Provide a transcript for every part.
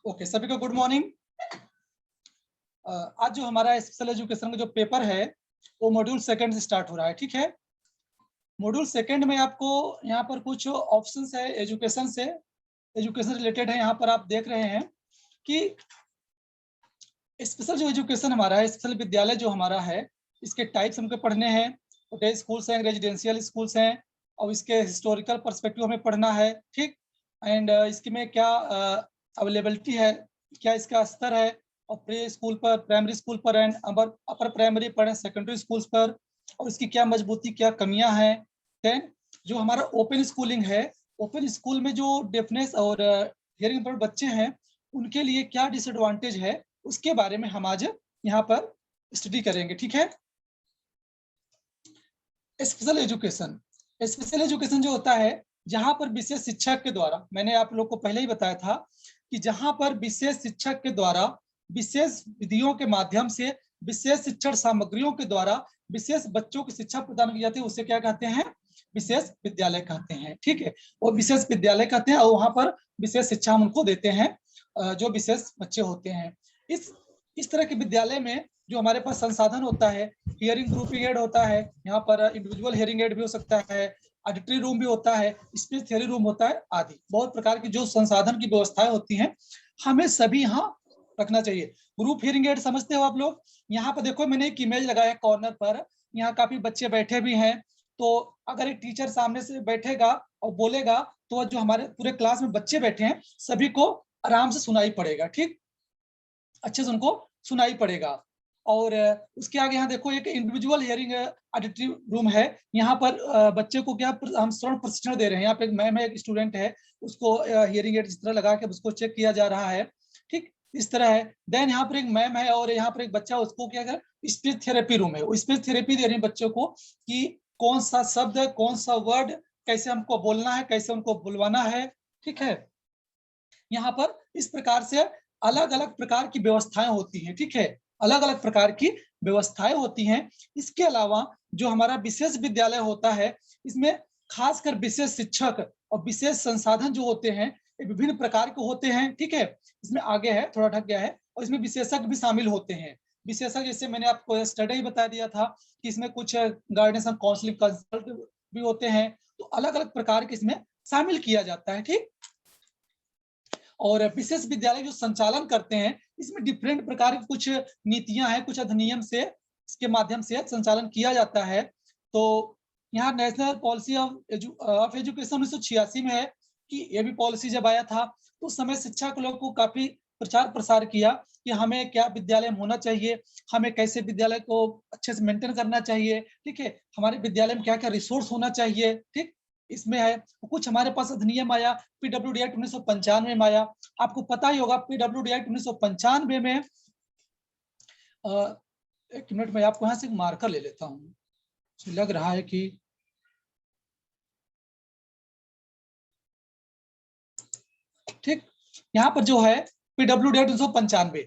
Okay, सभी को good morning. आज जो हमारा स्पेशल एजुकेशन का जो पेपर है वो मॉड्यूल सेकंड से स्टार्ट हो रहा है। ठीक है, मॉड्यूल सेकंड में आपको यहाँ पर कुछ ऑप्शंस है एजुकेशन से, एजुकेशन रिलेटेड है। यहाँ पर आप देख रहे हैं कि स्पेशल जो एजुकेशन हमारा है, स्पेशल विद्यालय जो हमारा है, इसके टाइप्स हमको पढ़ने हैं। डे स्कूल्स हैं, रेजिडेंशियल स्कूल्स हैं, और इसके हिस्टोरिकल पर्सपेक्टिव हमें पढ़ना है। ठीक, एंड इसके में क्या अवेलेबिलिटी है, क्या इसका स्तर है, और प्री स्कूल पर, प्राइमरी स्कूल पर एंड अपर प्राइमरी पर एंड सेकेंडरी स्कूल्स पर, और इसकी क्या मजबूती क्या कमियां हैं। देन जो हमारा ओपन स्कूलिंग है, ओपन स्कूल में जो डेफनेस और हियरिंग इम्पेयर्ड बच्चे हैं उनके लिए क्या डिसएडवांटेज है, उसके बारे में हम आज यहाँ पर स्टडी करेंगे। ठीक है, स्पेशल एजुकेशन, स्पेशल एजुकेशन जो होता है जहां पर विशेष शिक्षक के द्वारा, मैंने आप लोग को पहले ही बताया था कि जहां पर विशेष शिक्षक के द्वारा विशेष विधियों के माध्यम से विशेष शिक्षण सामग्रियों के द्वारा विशेष बच्चों की शिक्षा प्रदान की जाती है, उसे क्या कहते हैं, विशेष विद्यालय कहते हैं। ठीक है, वो विशेष विद्यालय कहते हैं, और वहां पर विशेष शिक्षा हम उनको देते हैं जो विशेष बच्चे होते हैं। इस तरह के विद्यालय में जो हमारे पास संसाधन होता है, हियरिंग ग्रुपिंग एड होता है, यहाँ पर इंडिविजुअल हियरिंग एड भी हो सकता है, ऑडिटरी रूम भी होता है, स्पीच थ्योरी रूम होता है, आदि बहुत प्रकार की जो संसाधन की व्यवस्थाएं होती हैं हमें सभी यहाँ रखना चाहिए। ग्रुप हियरिंग एड समझते हो आप लोग? यहाँ पर देखो मैंने एक इमेज लगाया है कॉर्नर पर, यहाँ काफी बच्चे बैठे भी हैं। तो अगर एक टीचर सामने से बैठेगा और बोलेगा तो जो हमारे पूरे क्लास में बच्चे बैठे हैं सभी को आराम से सुनाई पड़ेगा। ठीक, अच्छे से उनको सुनाई पड़ेगा। और उसके आगे यहाँ देखो एक इंडिविजुअल हियरिंग ऑडिटरी रूम है। यहाँ पर बच्चे को क्या हम श्रवण प्रशिक्षण दे रहे हैं। यहाँ पे एक मैम है, एक स्टूडेंट है, उसको हियरिंग एड इस तरह लगा के उसको चेक किया जा रहा है। ठीक, इस तरह है। देन यहाँ पर एक मैम है और यहाँ पर एक बच्चा, उसको क्या कर, स्पीच थेरेपी रूम है, वो स्पीच थेरेपी दे रही है बच्चों को कि कौन सा शब्द, कौन सा वर्ड कैसे हमको बोलना है, कैसे उनको बुलवाना है। ठीक है, यहाँ पर इस प्रकार से अलग अलग प्रकार की व्यवस्थाएं होती हैं। ठीक है, अलग अलग प्रकार की व्यवस्थाएं होती हैं। इसके अलावा जो हमारा विशेष विद्यालय होता है, इसमें खासकर विशेष शिक्षक और विशेष संसाधन जो होते हैं ये विभिन्न प्रकार के होते हैं। ठीक है, इसमें आगे है, थोड़ा ढक गया है, और इसमें विशेषज्ञ भी शामिल होते हैं। विशेषज्ञ जैसे मैंने आपको स्टडी ही बता दिया था कि इसमें कुछ गाइडेंस एंड काउंसलिंग कंसल्ट भी होते हैं। तो अलग अलग प्रकार के इसमें शामिल किया जाता है। ठीक, और विशेष विद्यालय जो संचालन करते हैं इसमें डिफरेंट प्रकार की कुछ नीतियां हैं, कुछ अधिनियम से इसके माध्यम से संचालन किया जाता है। तो यहाँ नेशनल पॉलिसी ऑफ एजुकेशन 1986 में है कि ये भी पॉलिसी जब आया था तो उस समय शिक्षा के लोग को काफी प्रचार प्रसार किया कि हमें क्या विद्यालय में होना चाहिए, हमें कैसे विद्यालय को अच्छे से मेंटेन करना चाहिए। ठीक है, हमारे विद्यालय में क्या क्या रिसोर्स होना चाहिए। ठीक, इसमें है। कुछ हमारे पास अधिनियम आया, पीडब्ल्यूडी एक्ट 1995 में आया। आपको पता ही होगा पीडब्ल्यूडी एक्ट 1995 में एक मिनट में आपको यहाँ से मार्कर ले लेता हूँ, लग रहा है कि ठीक, यहाँ पर जो है पीडब्ल्यूडी एक्ट 1995,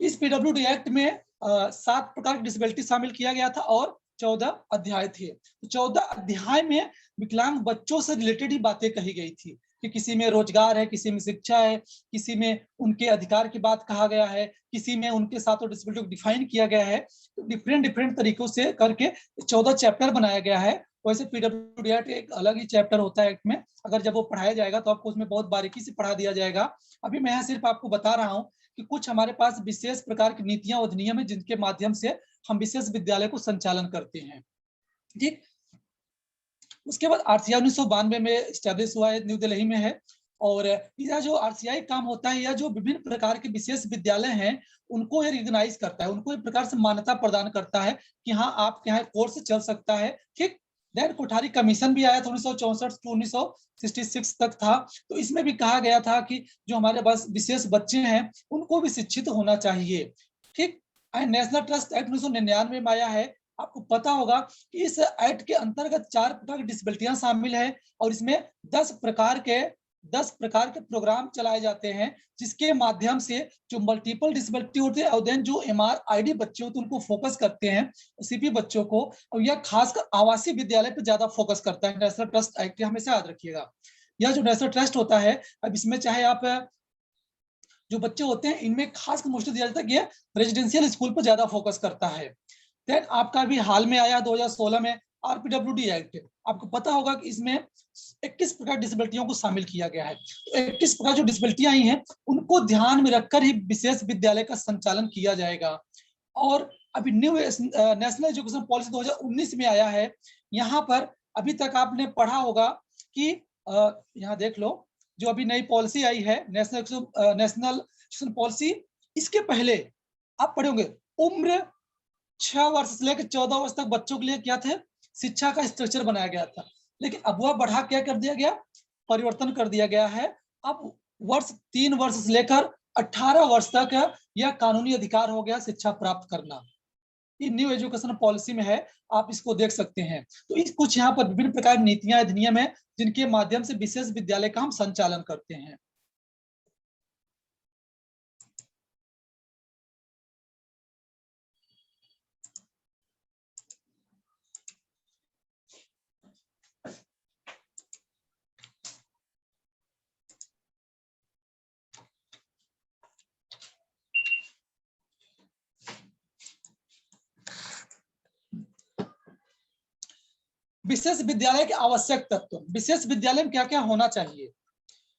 इस पीडब्ल्यूडी एक्ट में 7 प्रकार की डिसेबिलिटी शामिल किया गया था और 14 अध्याय थे। 14 अध्याय में विकलांग बच्चों से रिलेटेड ही बातें कही गई थी कि किसी में रोजगार है, किसी में शिक्षा है, किसी में उनके अधिकार की बात कहा गया है, किसी में उनके साथ डिसेबिलिटी को डिफाइन किया गया है। तो डिफरेंट तरीकों से करके 14 चैप्टर बनाया गया है। वैसे पीडब्ल्यूडी एक्ट एक अलग ही चैप्टर होता है एक्ट में, अगर जब वो पढ़ाया जाएगा तो आपको उसमें बहुत बारीकी से पढ़ा दिया जाएगा। अभी मैं यहाँ सिर्फ आपको बता रहा हूँ कि कुछ हमारे पास विशेष प्रकार की नीतियां और अधिनियम है जिनके माध्यम से हम विशेष विद्यालय को संचालन करते हैं। ठीक, उसके बाद आरसीआई 1992 में स्टैब्लिश हुआ है, न्यू दिल्ली में है। और यह जो आरसीआई काम होता है, यह जो विभिन्न प्रकार के विशेष विद्यालय हैं उनको ये रिकॉग्नाइज करता है, उनको एक प्रकार से मान्यता प्रदान करता है कि हाँ आपके यहाँ कोर्स चल सकता है। ठीक, देन कोठारी कमीशन भी आया था 1964 से 1966 तक था। तो इसमें भी कहा गया था कि जो हमारे पास विशेष बच्चे हैं उनको भी शिक्षित होना चाहिए। ठीक, नेशनल ट्रस्ट एक्ट 1999 में आया है। आपको पता होगा कि इस एक्ट के अंतर्गत 4 प्रकार की डिसेबिलिटियां शामिल है और इसमें 10 प्रकार के प्रोग्राम चलाए जाते हैं जिसके माध्यम से जो मल्टीपल डिसेबिलिटी होती है और देन जो MRID बच्चे होते हैं उनको फोकस करते हैं, CP बच्चों को। और यह खासकर आवासीय विद्यालय पर ज्यादा फोकस करता है नेशनल ट्रस्ट एक्ट, हमेशा याद रखिएगा। यह जो नेशनल ट्रस्ट होता है, अब इसमें चाहे आप जो बच्चे होते हैं इनमें खास मोस्टली दिया जाता है कि रेजिडेंशियल स्कूल पर ज्यादा फोकस करता है। देन आपका अभी हाल में आया 2016 में आरपीडब्ल्यूडी एक्ट, आपको पता होगा कि इसमें 21 प्रकार डिसेबिलिटियों को शामिल किया गया है। तो 21 प्रकार जो डिसेबिलिटियां आई हैं उनको ध्यान में रखकर ही विशेष विद्यालय का संचालन किया जाएगा। और अभी न्यू नेशनल एजुकेशन पॉलिसी 2019 में आया है। यहाँ पर अभी तक आपने पढ़ा होगा कि यहाँ देख लो, जो अभी नई पॉलिसी आई है नेशनल एजुकेशन पॉलिसी, इसके पहले आप पढ़े होंगे उम्र 6 वर्ष से लेकर 14 वर्ष तक बच्चों के लिए क्या थे, शिक्षा का स्ट्रक्चर बनाया गया था। लेकिन अब वह बढ़ा क्या कर दिया गया, परिवर्तन कर दिया गया है। अब 3 वर्ष से लेकर 18 वर्ष तक यह कानूनी अधिकार हो गया शिक्षा प्राप्त करना। ये न्यू एजुकेशन पॉलिसी में है, आप इसको देख सकते हैं। तो इस कुछ यहाँ पर विभिन्न प्रकार की नीतियां अधिनियम है जिनके माध्यम से विशेष विद्यालय का हम संचालन करते हैं। विशेष विद्यालय के आवश्यक तत्व, विशेष विद्यालय में क्या क्या होना चाहिए।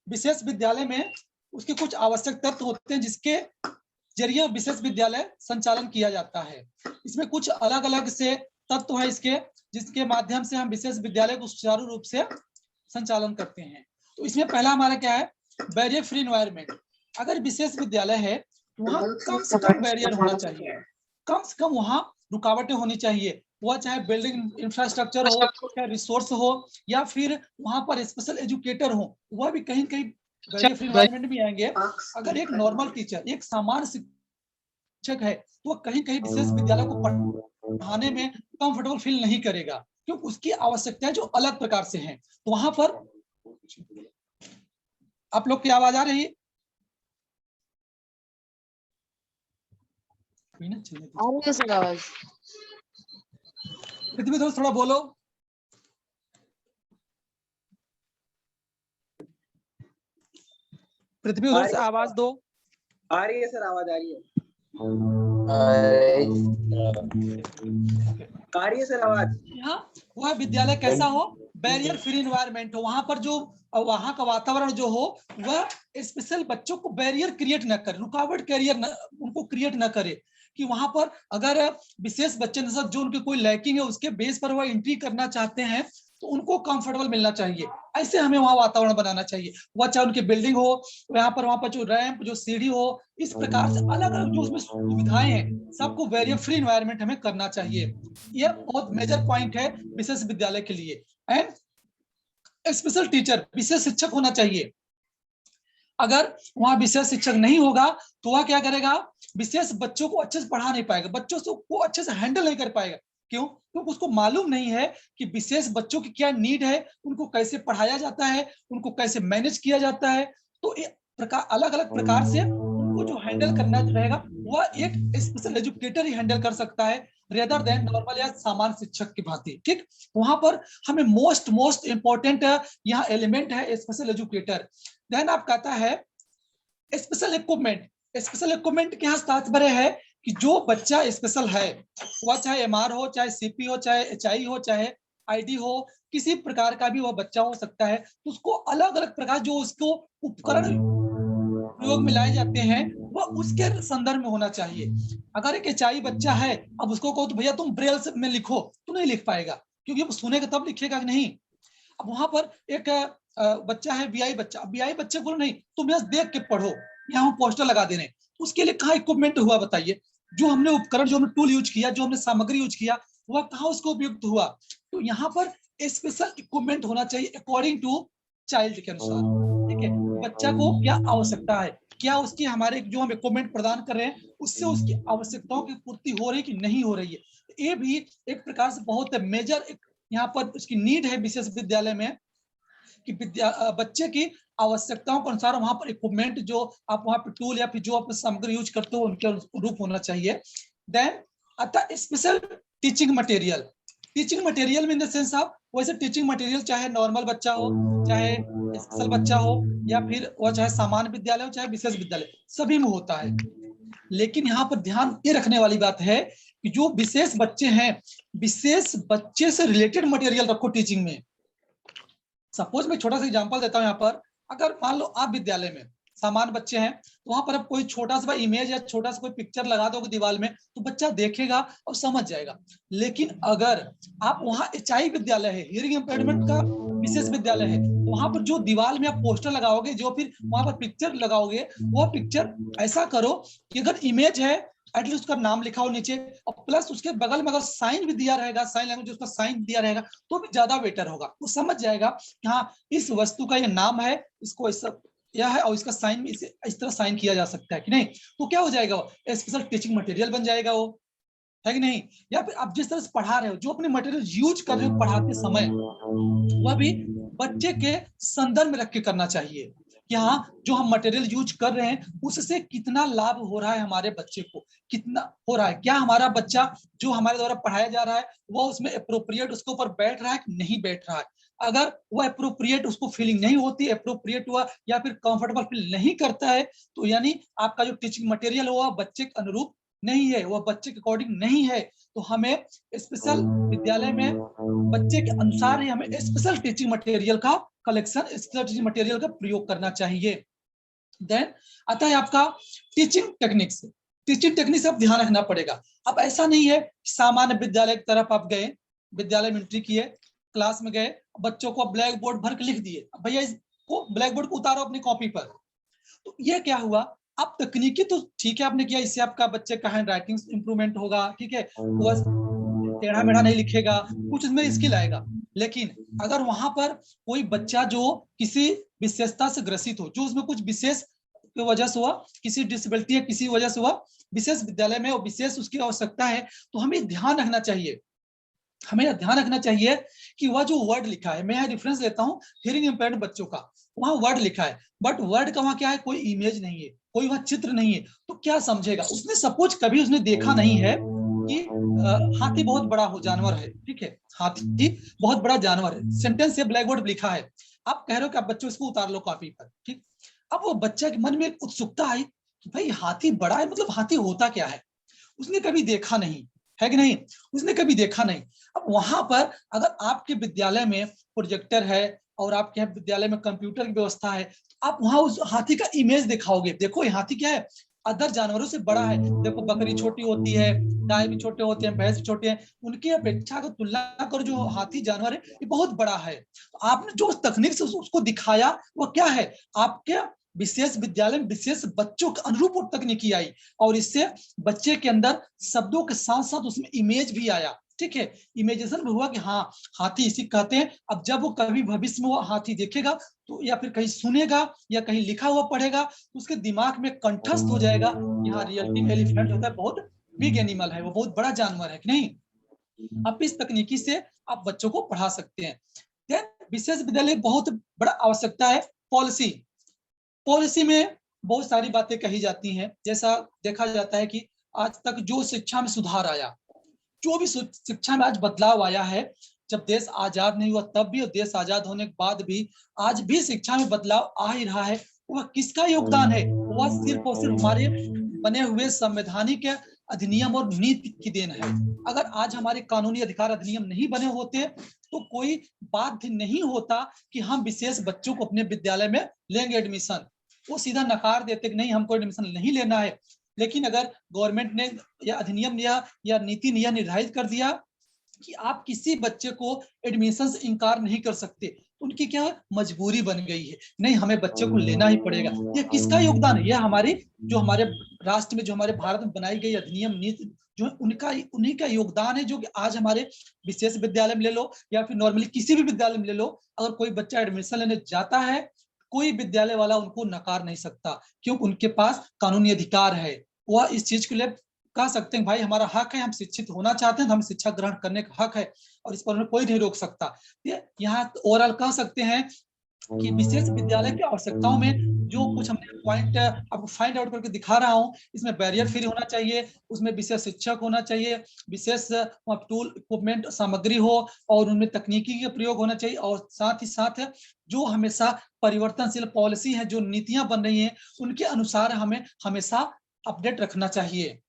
विशेष विद्यालय में उसके कुछ आवश्यक तत्व होते हैं जिसके जरिए विशेष विद्यालय संचालन किया जाता है। इसमें कुछ अलग अलग से तत्व है इसके, जिसके माध्यम से हम विशेष विद्यालय को सुचारू रूप से संचालन करते हैं। तो इसमें पहला हमारा क्या है, बैरियर फ्री एनवायरनमेंट। अगर विशेष विद्यालय है तो वहाँ कम से कम बैरियर होना चाहिए, कम से कम वहाँ रुकावटें होनी चाहिए। वह चाहे बिल्डिंग इंफ्रास्ट्रक्चर हो, चाहे रिसोर्स हो, या फिर वहां पर स्पेशल एजुकेटर हो, वह भी कहीं कहीं बैरियर फ्री एनवायरनमेंट में आएंगे। अगर एक नॉर्मल टीचर, एक सामान्य शिक्षक है तो वह कहीं कहीं विशेष विद्यालय को पढ़ाने में कंफर्टेबल फील नहीं करेगा, क्योंकि उसकी आवश्यकताएं जो अलग प्रकार से हैं। तो वहां पर आप लोग की आवाज आ रही है? पृथ्वी दोस्त थोड़ा बोलो। पृथ्वी दोस्त आवाज दो। आ रही है सर, आवाज आ रही है। आ रही है सर आवाज। यहाँ वह विद्यालय कैसा हो, बैरियर फ्री एनवायरनमेंट हो, वहां पर जो वहां का वातावरण जो हो वह स्पेशल बच्चों को बैरियर क्रिएट न करे, रुकावट कैरियर उनको क्रिएट न करे। कि वहां पर अगर विशेष बच्चे जो उनके कोई लैकिंग है उसके बेस पर वह एंट्री करना चाहते हैं तो उनको कंफर्टेबल मिलना चाहिए। ऐसे हमें वहां वातावरण बनाना चाहिए। वह चाहे उनकी बिल्डिंग हो, वहां पर जो रैंप, जो सीढ़ी हो, इस प्रकार से अलग अलग जो उसमें सुविधाएं हैं सबको बैरियर फ्री एनवायरनमेंट हमें करना चाहिए। यह बहुत मेजर पॉइंट है विशेष विद्यालय के लिए। एंड स्पेशल टीचर, विशेष शिक्षक होना चाहिए। अगर वहां विशेष शिक्षक नहीं होगा तो वह क्या करेगा, विशेष बच्चों को अच्छे से पढ़ा नहीं पाएगा, बच्चों को अच्छे से हैंडल नहीं कर पाएगा। क्यों? क्योंकि उसको मालूम नहीं है कि विशेष बच्चों की क्या नीड है, उनको कैसे पढ़ाया जाता है, उनको कैसे मैनेज किया जाता है। तो प्रकार अलग अलग प्रकार से उनको जो हैंडल करना रहेगा वह एक स्पेशल एजुकेटर ही हैंडल कर सकता है, रेदर देन नॉर्मल या सामान्य शिक्षक की भांति। ठीक, वहां पर हमें मोस्ट इंपॉर्टेंट यहाँ एलिमेंट है स्पेशल एजुकेटर। देन आप कहता है स्पेशल इक्विपमेंट। स्पेशल इक्विपमेंट के यहाँ तात्पर्य है कि जो बच्चा स्पेशल है, वह चाहे एमआर हो, चाहे सीपी हो, चाहे एचआई हो, चाहे आईडी हो, किसी प्रकार का भी वह बच्चा हो सकता है, तो उसको अलग अलग प्रकार जो उसको उपकरण प्रयोग में लाए जाते हैं वह उसके संदर्भ में होना चाहिए। अगर एक एचआई बच्चा है, अब उसको कहो तो भैया तुम ब्रेल में लिखो, तो नहीं लिख पाएगा, क्योंकि वो सुनेगा तब लिखेगा कि नहीं। अब वहां पर एक बच्चा है बीआई बच्चा, बीआई बच्चे को नहीं तुम यहाँ देख के पढ़ो, यहाँ पोस्टर लगा देने, उसके लिए कहाँ इक्विपमेंट हुआ बताइए। जो हमने उपकरण, जो हमने टूल यूज किया, जो हमने सामग्री यूज किया, वह कहाँ उसको उपयुक्त हुआ। तो यहाँ पर स्पेशल इक्विपमेंट होना चाहिए अकॉर्डिंग टू चाइल्ड के अनुसार। ठीक है, बच्चा को क्या आवश्यकता है, क्या उसकी हमारे जो हम इक्विपमेंट प्रदान कर रहे हैं उससे उसकी आवश्यकताओं की पूर्ति हो रही है कि नहीं हो रही है। ये भी एक प्रकार से बहुत मेजर यहाँ पर उसकी नीड है विशेष विद्यालय में, कि बच्चे की आवश्यकताओं के अनुसार वहां पर इक्विपमेंट जो आप वहां पर टूल या फिर जो आप सामग्री यूज करते हो उनके अनुरूप होना चाहिए। देन अतः special teaching material, teaching material में इन द सेंस आप वैसे टीचिंग मटेरियल चाहे नॉर्मल बच्चा हो, चाहे स्पेशल बच्चा हो, या फिर वो चाहे सामान्य विद्यालय हो, चाहे विशेष विद्यालय, सभी में होता है। लेकिन यहाँ पर ध्यान ये रखने वाली बात है कि जो विशेष बच्चे हैं, विशेष बच्चे से रिलेटेड मटेरियल रखो टीचिंग में। सपोज मैं छोटा सा एग्जांपल देता हूँ यहाँ पर, अगर मान लो आप विद्यालय में सामान्य बच्चे हैं, तो वहां पर आप कोई छोटा सा इमेज या छोटा सा कोई पिक्चर लगा दोगे दीवार में, तो बच्चा देखेगा और समझ जाएगा। लेकिन अगर आप वहाँ HI विद्यालय है, हियरिंग इम्पेयरमेंट का विशेष विद्यालय है, तो वहां पर जो दीवार में आप पोस्टर लगाओगे, जो फिर वहां पर पिक्चर लगाओगे, वो पिक्चर ऐसा करो कि अगर इमेज है एटलीस्ट उसका नाम लिखा हो नीचे, और प्लस उसके बगल में अगर साइन भी दिया रहेगा, साइन लैंग्वेज उसका साइन दिया रहेगा, तो भी ज्यादा बेटर होगा। वो समझ जाएगा कि हाँ इस वस्तु का ये नाम है, इसको इस यह है, और इसका साइन इस तरह साइन किया जा सकता है कि नहीं। तो क्या हो जाएगा, वो स्पेशल टीचिंग मटेरियल बन जाएगा, वो है कि नहीं। या फिर आप जिस तरह से पढ़ा रहे हो, जो अपने मटेरियल यूज कर रहे हो पढ़ाते समय, वह भी बच्चे के संदर्भ में रख के करना चाहिए कि हाँ जो हम मटेरियल यूज कर रहे हैं उससे कितना लाभ हो रहा है हमारे बच्चे को, कितना हो रहा है, क्या हमारा बच्चा जो हमारे द्वारा पढ़ाया जा रहा है वो उसमें अप्रोप्रिएट उसके ऊपर बैठ रहा है कि नहीं बैठ रहा है। अगर वो अप्रोप्रिएट उसको फीलिंग नहीं होती, अप्रोप्रिएट हुआ या फिर कंफर्टेबल फील नहीं करता है, तो यानी आपका जो टीचिंग मटेरियल हुआ बच्चे के अनुरूप नहीं है, वह बच्चे के अकॉर्डिंग नहीं है। तो हमें स्पेशल विद्यालय में बच्चे के अनुसार ही हमें स्पेशल टीचिंग मटेरियल का कलेक्शन, स्पेशल टीचिंग मटेरियल का प्रयोग करना चाहिए। देन आता है आपका टीचिंग टेक्निक्स। टीचिंग टेक्निक से आप ध्यान रखना पड़ेगा। अब ऐसा नहीं है सामान्य विद्यालय की तरफ आप गए, विद्यालय में एंट्री किए, क्लास में गए, बच्चों को ब्लैक बोर्ड भर के लिख दिए, भैया इसको ब्लैक बोर्ड को उतारो अपनी कॉपी पर। तो ये क्या हुआ, आप तकनीकी तो ठीक है आपने किया, इससे आपका बच्चे का हैंड राइटिंग इंप्रूवमेंट होगा, ठीक है, वो टेढ़ा मेढ़ा नहीं लिखेगा, कुछ इसमें स्किल आएगा। लेकिन अगर वहां पर कोई बच्चा जो किसी विशेषता से ग्रसित हो, जो उसमें कुछ विशेष की वजह से हुआ, किसी डिसेबिलिटी या किसी वजह से हुआ, विशेष विद्यालय में विशेष उसकी आवश्यकता है, तो हमें ध्यान रखना चाहिए, हमें ध्यान रखना चाहिए कि वह जो वर्ड लिखा है, मैं रेफरेंस लेता हूँ हियरिंग इम्पेयर्ड बच्चों का, वहां वर्ड लिखा है, बट वर्ड का वहां क्या है, कोई इमेज नहीं है, कोई वहां चित्र नहीं है, तो क्या समझेगा उसने। सपोज कभी उसने देखा नहीं है कि हाथी बहुत बड़ा हो जानवर है, ठीक है, हाथी बहुत बड़ा जानवर है, सेंटेंस से ब्लैक बोर्ड लिखा है, आप कह रहे हो कि आप बच्चों इसको उतार लो कॉपी पर, ठीक। अब वो बच्चा के मन में एक उत्सुकता आई कि भाई हाथी बड़ा है, मतलब हाथी होता क्या है, उसने कभी देखा नहीं है कि नहीं, उसने कभी देखा नहीं। अब वहां पर अगर आपके विद्यालय में प्रोजेक्टर है और आपके विद्यालय में कंप्यूटर की व्यवस्था है, तो आप वहां उस हाथी का इमेज दिखाओगे, देखो ये हाथी क्या है, अदर जानवरों से बड़ा है, देखो बकरी छोटी होती है, गाय भी छोटे होते हैं, भैंस भी छोटे हैं, उनकी अपेक्षा को तुलना करो जो हाथी जानवर है ये बहुत बड़ा है। तो आपने जो तकनीक से उसको दिखाया वो क्या है, आपके विशेष विद्यालय में विशेष बच्चों के अनुरूप तकनीकी आई, और इससे बच्चे के अंदर शब्दों के साथ साथ उसमें इमेज भी आया, ठीक है, इमेजेशन भी हुआ कि हाँ हाथी इसी कहते हैं। अब जब वो कभी भविष्य में वो हाथी देखेगा तो या फिर कहीं सुनेगा या कहीं लिखा हुआ पढ़ेगा, तो उसके दिमाग में कंठस्थ हो जाएगा कि हाँ रियलिटी में एलिफेंट होता है, बहुत बिग एनिमल है, वो बहुत बड़ा जानवर है कि नहीं। अब इस तकनीकी से आप बच्चों को पढ़ा सकते हैं। देन विशेष विद्यालय बहुत बड़ा आवश्यकता है पॉलिसी। पॉलिसी में बहुत सारी बातें कही जाती हैं, जैसा देखा जाता है कि आज तक जो शिक्षा में सुधार आया, जो भी शिक्षा में आज बदलाव आया है, जब देश आजाद नहीं हुआ तब भी और देश आजाद होने के बाद भी आज भी शिक्षा में बदलाव आ ही रहा है, वह किसका योगदान है, वह सिर्फ और सिर्फ हमारे बने हुए संवैधानिक अधिनियम और नीति की देन है। अगर आज हमारे कानूनी अधिकार अधिनियम नहीं बने होते तो कोई बाध्य नहीं होता कि हम विशेष बच्चों को अपने विद्यालय में लेंगे एडमिशन, वो सीधा नकार देते कि नहीं हमको एडमिशन नहीं लेना है। लेकिन अगर गवर्नमेंट ने या अधिनियम या नीति ने यह निर्धारित कर दिया कि आप किसी बच्चे को एडमिशन से इनकार नहीं कर सकते, उनकी क्या मजबूरी बन गई है, नहीं हमें बच्चे को लेना ही पड़ेगा। यह किसका योगदान है, यह हमारी जो हमारे राष्ट्र में जो हमारे भारत में बनाई गई अधिनियम नीति जो उनका उन्हीं का योगदान है, जो कि आज हमारे विशेष विद्यालय में ले लो या फिर नॉर्मली किसी भी विद्यालय में ले लो, अगर कोई बच्चा एडमिशन लेने जाता है कोई विद्यालय वाला उनको नकार नहीं सकता, क्योंकि उनके पास कानूनी अधिकार है, वह इस चीज के लिए कह सकते हैं भाई हमारा हक है, हम शिक्षित होना चाहते हैं तो हमें शिक्षा ग्रहण करने का हक है और इस पर कोई नहीं रोक सकता। यहाँ ओवरऑल कह सकते हैं कि विशेष विद्यालय की आवश्यकताओं में जो कुछ हमने पॉइंट आपको फाइंड आउट करके दिखा रहा हूं, इसमें बैरियर फ्री होना चाहिए, उसमें विशेष शिक्षक होना चाहिए, विशेष टूल इक्विपमेंट सामग्री हो और उनमें तकनीकी का प्रयोग होना चाहिए, और साथ ही साथ जो हमेशा परिवर्तनशील पॉलिसी है, जो नीतियां बन रही हैं, उनके अनुसार हमें हमेशा अपडेट रखना चाहिए।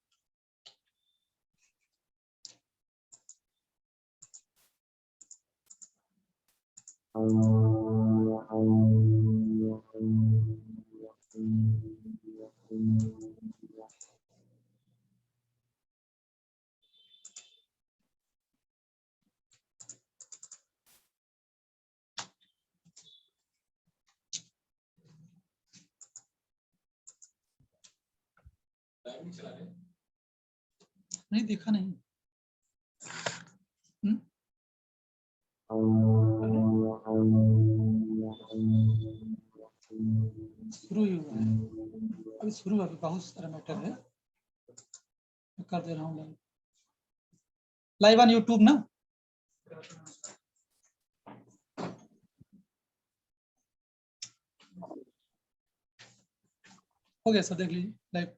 नहीं देखा नहीं। शुरू ही हुआ है, अभी शुरू अभी बहुत सारा मैटर है, कर दे रहा हूँ लाइव ऑन यूट्यूब ना। हो गया सर, देख लीजिए लाइव।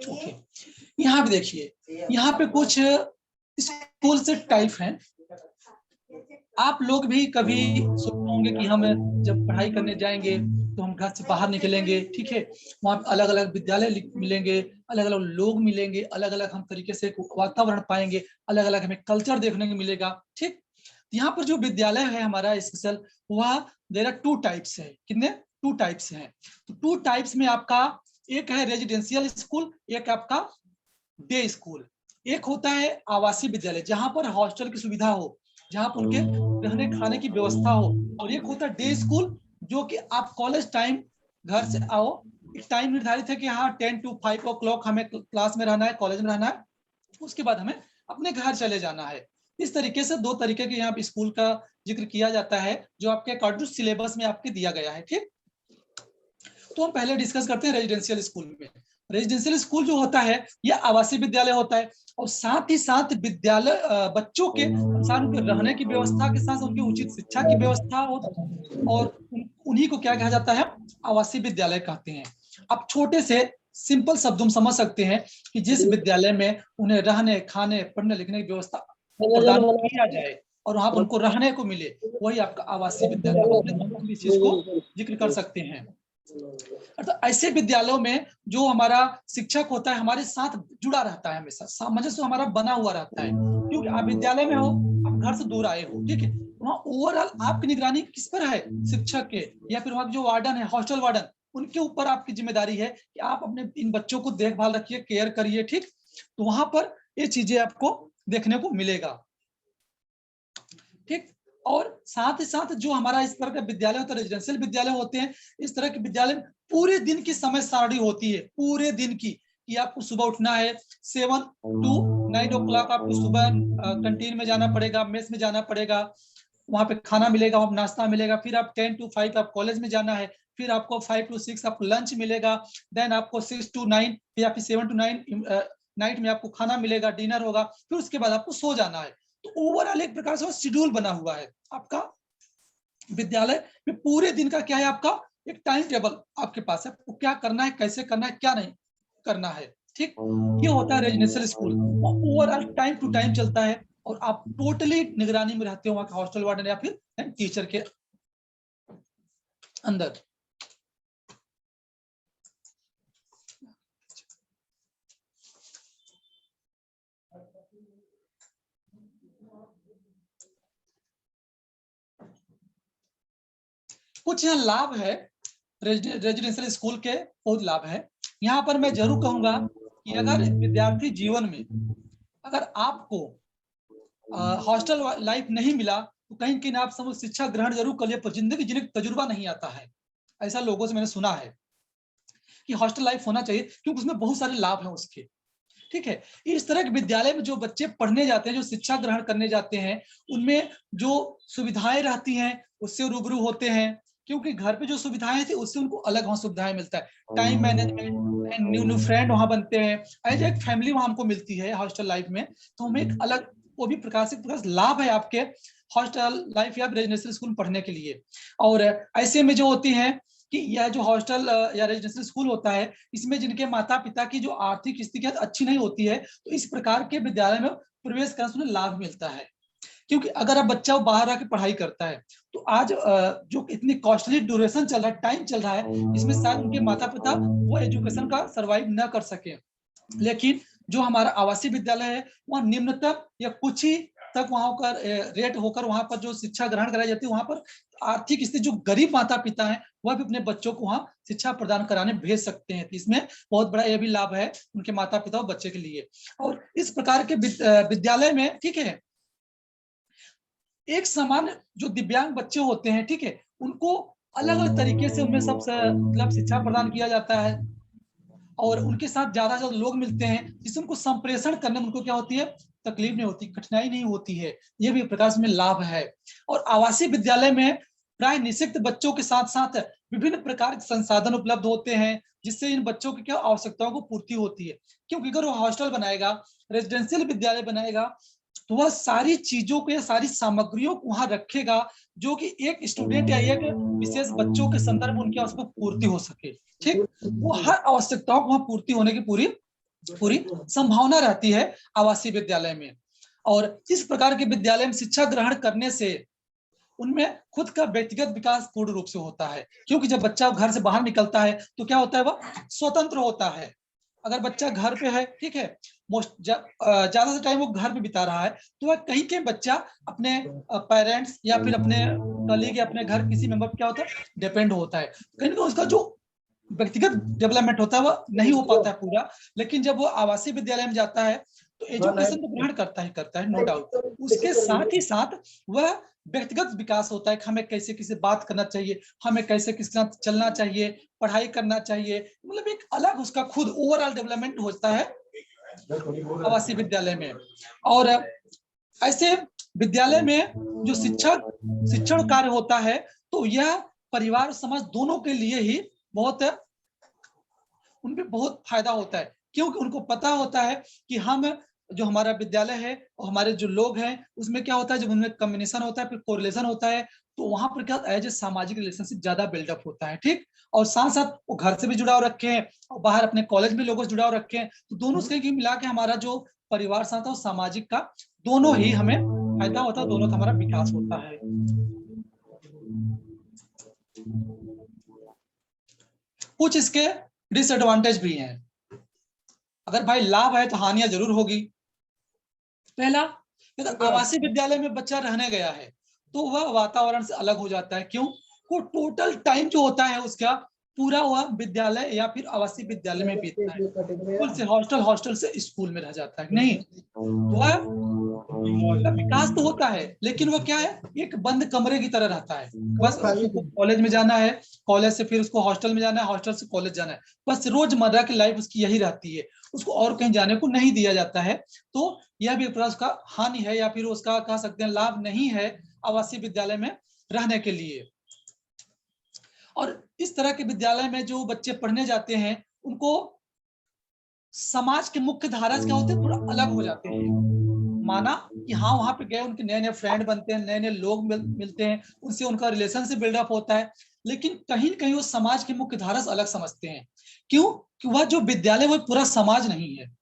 ओके, यहाँ पे देखिए, यहाँ पे कुछ स्कूल से टाइप हैं। आप लोग भी कभी सोचते होंगे कि हम जब पढ़ाई करने जाएंगे तो हम घर से बाहर निकलेंगे, ठीक है, वहाँ पे अलग अलग विद्यालय मिलेंगे, अलग अलग लोग मिलेंगे, अलग अलग हम तरीके से वातावरण पाएंगे, अलग अलग हमें कल्चर देखने को मिलेगा, ठीक। यहाँ पर जो विद्यालय है हमारा स्पेशल, वह देयर आर 2 टाइप्स है। कितने? 2 टाइप्स हैं। तो 2 टाइप्स में आपका एक है रेजिडेंशियल स्कूल, एक आपका डे स्कूल। एक होता है आवासीय विद्यालय जहां पर हॉस्टल की सुविधा हो, जहां पर उनके रहने खाने की व्यवस्था हो, और एक होता है डे स्कूल जो कि आप कॉलेज टाइम घर से आओ, एक टाइम निर्धारित है कि हाँ 10 to 5 o'clock हमें क्लास में रहना है, कॉलेज में रहना है, उसके बाद हमें अपने घर चले जाना है। इस तरीके से 2 तरीके के यहाँ स्कूल का जिक्र किया जाता है जो आपके अकॉर्डिंग टू सिलेबस में आपके दिया गया है, ठीक। तो हम पहले डिस्कस करते हैं रेजिडेंशियल स्कूल में। रेजिडेंशियल स्कूल जो होता है यह आवासीय विद्यालय होता है, और साथ ही साथ विद्यालय बच्चों के अनुसार उनके रहने की व्यवस्था के साथ उनकी उचित शिक्षा की व्यवस्था हो, और उन्हीं को क्या कहा जाता है? आवासीय विद्यालय कहते हैं। अब छोटे से सिंपल शब्दों में समझ सकते हैं कि जिस विद्यालय में उन्हें रहने खाने पढ़ने लिखने की व्यवस्था प्रदान किया जाए और वहां पर उनको रहने को मिले, वही आपका आवासीय विद्यालय इस चीज को जिक्र कर सकते हैं। तो ऐसे विद्यालयों में जो हमारा शिक्षक होता है हमारे साथ जुड़ा रहता है, हमेशा सामंजस्य हमारा बना हुआ रहता है, क्योंकि आप विद्यालय में हो, आप घर से दूर आए हो, ठीक है, वहाँ ओवरऑल आपकी निगरानी किस पर है? शिक्षक के, या फिर वहाँ जो वार्डन है, हॉस्टल वार्डन, उनके ऊपर आपकी जिम्मेदारी है कि आप अपने इन बच्चों को देखभाल रखिए, केयर करिए, ठीक। तो वहां पर ये चीजें आपको देखने को मिलेगा, ठीक। और साथ ही साथ जो हमारा इस तरह का विद्यालय होता है, रेजिडेंशियल विद्यालय होते हैं, इस तरह के विद्यालय में पूरे दिन की समय सारणी होती है, पूरे दिन की, कि आपको सुबह उठना है 7 to 9 o'clock, आपको सुबह कैंटीन में जाना पड़ेगा, मेस में जाना पड़ेगा, वहां पे खाना मिलेगा, वहां नाश्ता मिलेगा, फिर आप 10 to 5 आप कॉलेज में जाना है, फिर आपको 5 to 6 आपको लंच मिलेगा, देन आपको 6 to 9 या फिर 7 to 9 नाइट में आपको खाना मिलेगा, डिनर होगा, फिर उसके बाद आपको सो जाना है। तो ओवरऑल एक प्रकार से शेड्यूल बना हुआ है आपका विद्यालय में, पूरे दिन का क्या है आपका एक टाइम टेबल आपके पास है, आपको क्या करना है, कैसे करना है, क्या नहीं करना है, ठीक। ये होता है residential school, overall time to time चलता है, और आप टोटली निगरानी में रहते हो वहां के हॉस्टल वार्डन या फिर टीचर के अंदर। कुछ यहाँ लाभ है रेजिडेंशियल स्कूल के, बहुत लाभ है। यहाँ पर मैं जरूर कहूंगा कि अगर विद्यार्थी जीवन में अगर आपको हॉस्टल लाइफ नहीं मिला तो कहीं कहीं आप समझ शिक्षा ग्रहण जरूर कर लिए, पर जिंदगी जीने का तजुर्बा नहीं आता है, ऐसा लोगों से मैंने सुना है। कि हॉस्टल लाइफ होना चाहिए, क्योंकि उसमें बहुत सारे लाभ हैं उसके। ठीक है, इस तरह के विद्यालय में जो बच्चे पढ़ने जाते हैं, जो शिक्षा ग्रहण करने जाते हैं, उनमें जो सुविधाएं रहती हैं उससे रूबरू होते हैं, क्योंकि घर पे जो सुविधाएं थी उससे उनको अलग वहां सुविधाएं मिलता है। Time management, new new friend वहां बनते हैं, एज एक फैमिली वहां हमको मिलती है हॉस्टल लाइफ में। तो हमें एक अलग, वो भी प्रकार से लाभ है आपके हॉस्टल लाइफ या रेजिडेंशियल स्कूल में पढ़ने के लिए। और ऐसे में जो होती है कि यह जो हॉस्टल या रेजिडेंशियल स्कूल होता है, इसमें जिनके माता पिता की जो आर्थिक स्थिति अच्छी नहीं होती है, तो इस प्रकार के विद्यालय में प्रवेश करने से उन्हें लाभ मिलता है। क्योंकि अगर अब बच्चा बाहर आके पढ़ाई करता है, तो आज जो इतनी कॉस्टली ड्यूरेशन चल रहा है, टाइम चल रहा है, इसमें शायद उनके माता पिता वो एजुकेशन का सर्वाइव न कर सके। लेकिन जो हमारा आवासीय विद्यालय है, वहाँ निम्नतम या कुछ ही तक वहां का रेट होकर वहां पर जो शिक्षा ग्रहण कराई जाती है, वहां पर आर्थिक स्थिति जो गरीब माता पिता है वह भी अपने बच्चों को वहां शिक्षा प्रदान कराने भेज सकते हैं। तो इसमें बहुत बड़ा यह भी लाभ है उनके माता पिता और बच्चे के लिए। और इस प्रकार के विद्यालय में, ठीक है, एक समान जो दिव्यांग बच्चे होते हैं, ठीक है, उनको अलग अलग तरीके से उनमें सब मतलब शिक्षा प्रदान किया जाता है, और उनके साथ ज्यादा से ज्यादा लोग मिलते हैं, जिससे उनको संप्रेषण करने में उनको क्या होती है, तकलीफ नहीं होती, कठिनाई नहीं होती है। यह भी प्रकाश में लाभ है। और आवासीय विद्यालय में प्राय निषिक्त बच्चों के साथ साथ विभिन्न प्रकार के संसाधन उपलब्ध होते हैं, जिससे इन बच्चों की क्या आवश्यकताओं को पूर्ति होती है। क्योंकि अगर वो हॉस्टल बनाएगा, रेजिडेंशियल विद्यालय बनाएगा, तो वह सारी चीजों को या सारी सामग्रियों को वहां रखेगा, जो कि एक स्टूडेंट या एक विशेष बच्चों के संदर्भ उनकी आवश्यकता पूर्ति हो सके। ठीक, वो हर आवश्यकताओं को वहां पूर्ति होने की पूरी पूरी संभावना रहती है आवासीय विद्यालय में। और इस प्रकार के विद्यालय में शिक्षा ग्रहण करने से उनमें खुद का व्यक्तिगत विकास पूर्ण रूप से होता है। क्योंकि जब बच्चा घर से बाहर निकलता है तो क्या होता है, वह स्वतंत्र होता है। अगर बच्चा घर पे है, ठीक है, ज्यादा से टाइम वो घर पे बिता रहा है, तो वह कहीं के बच्चा अपने पेरेंट्स या फिर अपने कलीग या अपने घर किसी मेंबर पर क्या होता है, डिपेंड होता है। कहीं ना उसका जो व्यक्तिगत डेवलपमेंट होता है वह नहीं हो पाता है पूरा। लेकिन जब वो आवासीय विद्यालय में जाता है तो एजुकेशन तो ग्रहण करता है नो डाउट, उसके साथ ही साथ वह व्यक्तिगत विकास होता है कि हमें कैसे किसी बात करना चाहिए, हमें कैसे किसके साथ चलना चाहिए, पढ़ाई करना चाहिए, मतलब एक अलग उसका खुद ओवरऑल डेवलपमेंट होता है आवासीय विद्यालय में। और ऐसे विद्यालय में जो शिक्षण कार्य होता है, तो यह परिवार समाज दोनों के लिए ही बहुत, उनपे बहुत फायदा होता है। क्योंकि उनको पता होता है कि हम जो हमारा विद्यालय है और हमारे जो लोग हैं उसमें क्या होता है, जब उनमें कम्बिनेशन होता है, फिर कोरिलेशन होता है, तो वहां पर क्या एज ए सामाजिक रिलेशनशिप ज्यादा बिल्डअप होता है। ठीक, और साथ साथ वो घर से भी जुड़ाव रखे हैं और बाहर अपने कॉलेज में लोगों से जुड़ाव रखे हैं, तो दोनों से मिला के हमारा जो परिवार साथ और सामाजिक का दोनों ही हमें फायदा होता है, दोनों का हमारा विकास होता है। कुछ इसके डिसएडवांटेज भी हैं। अगर भाई लाभ है तो हानियां जरूर होगी। पहला, अगर आवासीय विद्यालय में बच्चा रहने गया है तो वह वातावरण से अलग हो जाता है। क्यों? वो टोटल टाइम जो होता है उसका पूरा वह विद्यालय या फिर आवासीय विद्यालय में बीतता है। स्कूल से हॉस्टल, हॉस्टल से स्कूल में रह जाता है। नहीं, वह विकास तो होता है, लेकिन वो क्या है, एक बंद कमरे की तरह रहता है। बस उसको कॉलेज में जाना है, कॉलेज से फिर उसको हॉस्टल में जाना है, हॉस्टल से कॉलेज जाना है, बस रोजमर्रा की लाइफ उसकी यही रहती है, उसको और कहीं जाने को नहीं दिया जाता है। तो यह भी उसका हानि है या फिर उसका कह सकते हैं लाभ नहीं है आवासीय विद्यालय में रहने के लिए। और इस तरह के विद्यालय में जो बच्चे पढ़ने जाते हैं उनको समाज के मुख्य धारा से क्या होते हैं, थोड़ा अलग हो जाते हैं। माना कि हाँ वहां पे गए, उनके नए नए फ्रेंड बनते हैं, नए नए लोग मिलते हैं, उनसे उनका रिलेशन से बिल्डअप होता है, लेकिन कहीं कहीं वो समाज की मुख्य धारा से अलग समझते हैं। क्यों? कि वह जो विद्यालय वो पूरा समाज नहीं है।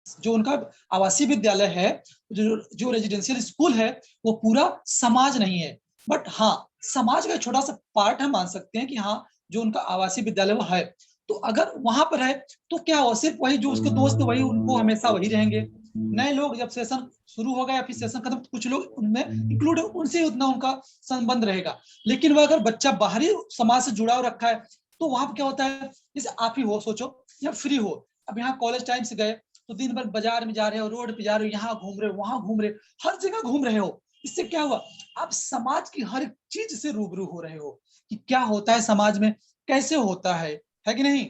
जो उनका आवासीय विद्यालय है, जो रेजिडेंशियल स्कूल है, वो पूरा समाज नहीं है। बट हाँ, समाज का छोटा सा पार्ट हम मान सकते हैं कि हाँ जो उनका आवासीय विद्यालय वो है। तो अगर वहां पर है तो क्या हो, सिर्फ वही जो उसके दोस्त वही उनको हमेशा वही रहेंगे। नए लोग जब सेशन शुरू होगा या फिर सेशन खत्म, तो कुछ लोग उनमें इंक्लूड, उनसे उतना उनका संबंध रहेगा। लेकिन वह अगर बच्चा बाहरी समाज से जुड़ाव रखा है, तो वहां पर क्या होता है, जैसे आप ही हो, सोचो या फ्री हो, अब यहाँ कॉलेज टाइम से गए तो दिन भर बाजार में जा रहे हो, रोड पे जा रहे हो, यहाँ घूम रहे हो, वहां घूम रहे हो, हर जगह घूम रहे हो। इससे क्या हुआ, आप समाज की हर चीज से रूबरू हो रहे हो कि क्या होता है समाज में, कैसे होता है कि नहीं।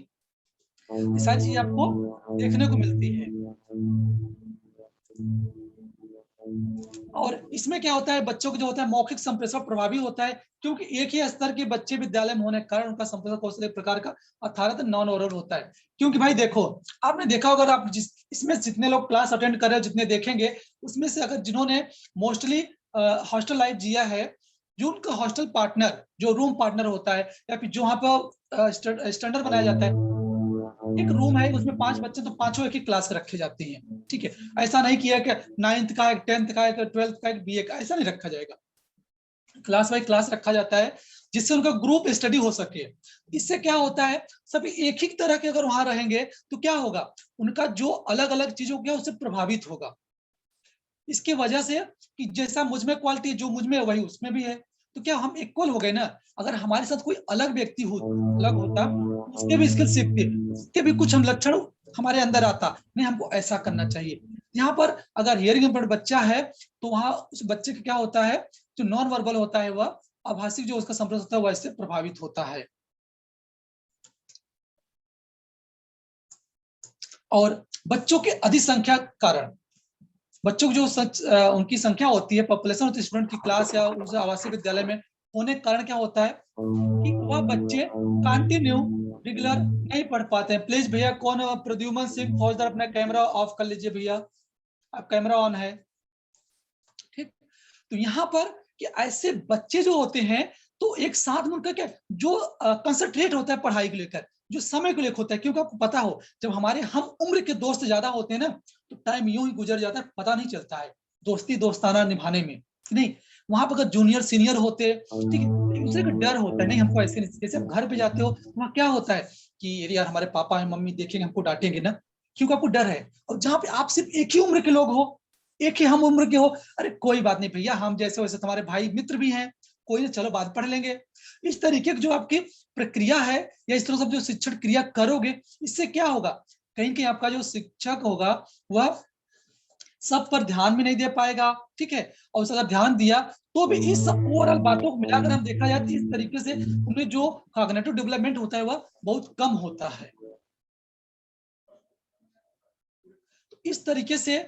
ये सारी चीजें आपको देखने को मिलती है। और इसमें क्या होता है, बच्चों को जो होता है मौखिक संप्रेषण प्रभावी होता है, क्योंकि एक ही स्तर के बच्चे विद्यालय में होने के कारण उनका संप्रेषण कौशल एक प्रकार का अर्थात नॉन ओरल होता है। क्योंकि भाई देखो, आपने देखा होगा, आप जिस इसमें जितने लोग क्लास अटेंड कर रहे हो, जितने देखेंगे, उसमें से अगर जिन्होंने मोस्टली हॉस्टल लाइफ जिया है, जो उनका हॉस्टल पार्टनर, जो रूम पार्टनर होता है, या फिर जो वहाँ पर स्टैंडर्ड बनाया जाता है, एक रूम है उसमें 5 बच्चे, तो पांचों एक ही क्लास में रखे जाते हैं। ठीक है, ऐसा नहीं किया कि 9th का, एक 10th का, एक 12th का, एक बीए का, ऐसा नहीं रखा जाएगा। क्लास बाई क्लास रखा जाता है, जिससे उनका ग्रुप स्टडी हो सके। इससे क्या होता है, सभी एक ही तरह के अगर वहां रहेंगे तो क्या होगा, उनका जो अलग अलग चीजों क्या उससे प्रभावित होगा। इसकी वजह से कि जैसा मुझ में क्वालिटी जो मुझ में है वही उसमें भी है, तो क्या हम इक्वल हो गए ना। अगर हमारे साथ कोई अलग व्यक्ति अलग होता, उसके भी स्किल सीखते, उसके भी कुछ हम लक्षण हमारे अंदर आता, नहीं हमको ऐसा करना चाहिए। यहाँ पर अगर हियरिंग इम्पेयर्ड बच्चा है, तो वहां उस बच्चे का क्या होता है, जो नॉन वर्बल होता है वह आभाषिक जो उसका संप्रेषण होता है वह इससे प्रभावित होता है। और बच्चों के अधिक संख्या कारण, बच्चों की जो उनकी संख्या होती है, पॉपुलेशन होती है स्टूडेंट की क्लास या उस आवासीय विद्यालय में होने के कारण क्या होता है कि वह बच्चे कंटिन्यू रेगुलर नहीं पढ़ पाते हैं। प्लीज भैया, कौन प्रद्युमन सिंह फौजदार, अपना कैमरा ऑफ कर लीजिए भैया, आप कैमरा ऑन है। ठीक, तो यहाँ पर कि ऐसे बच्चे जो होते हैं, तो एक साथ में उनका क्या जो कंसंट्रेट होता है पढ़ाई को लेकर, जो समय को लेकर होता है, क्योंकि आपको पता हो जब हमारे हम उम्र के दोस्त ज्यादा होते हैं ना, तो टाइम यूं ही गुजर जाता है, पता नहीं चलता है दोस्ती दोस्ताना निभाने में। नहीं, वहां पर अगर जूनियर सीनियर होते, ठीक है, एक दूसरे का डर होता है, नहीं हमको ऐसे नहीं, जैसे आप घर पे जाते हो वहां क्या होता है कि यार हमारे पापा है मम्मी देखेंगे हमको डांटेंगे ना, क्योंकि आपको डर है। और जहाँ पे आप सिर्फ एक ही उम्र के लोग हो, एक ही हम उम्र के हो, अरे कोई बात नहीं भैया, हम जैसे वैसे तुम्हारे भाई मित्र भी हैं, कोई ना, चलो बाद पढ़ लेंगे। इस तरीके की जो आपकी प्रक्रिया है, या इस तरह से जो शिक्षण क्रिया करोगे, इससे क्या होगा, कहीं कहीं आपका जो शिक्षक होगा वह सब पर ध्यान भी नहीं दे पाएगा। ठीक है, और अगर ध्यान दिया तो भी इस ओवरऑल बातों को मिलाकर हम देखा जाए तो इस तरीके से उनमें जो कॉग्निटिव डेवलपमेंट होता है वह बहुत कम होता है। तो इस तरीके से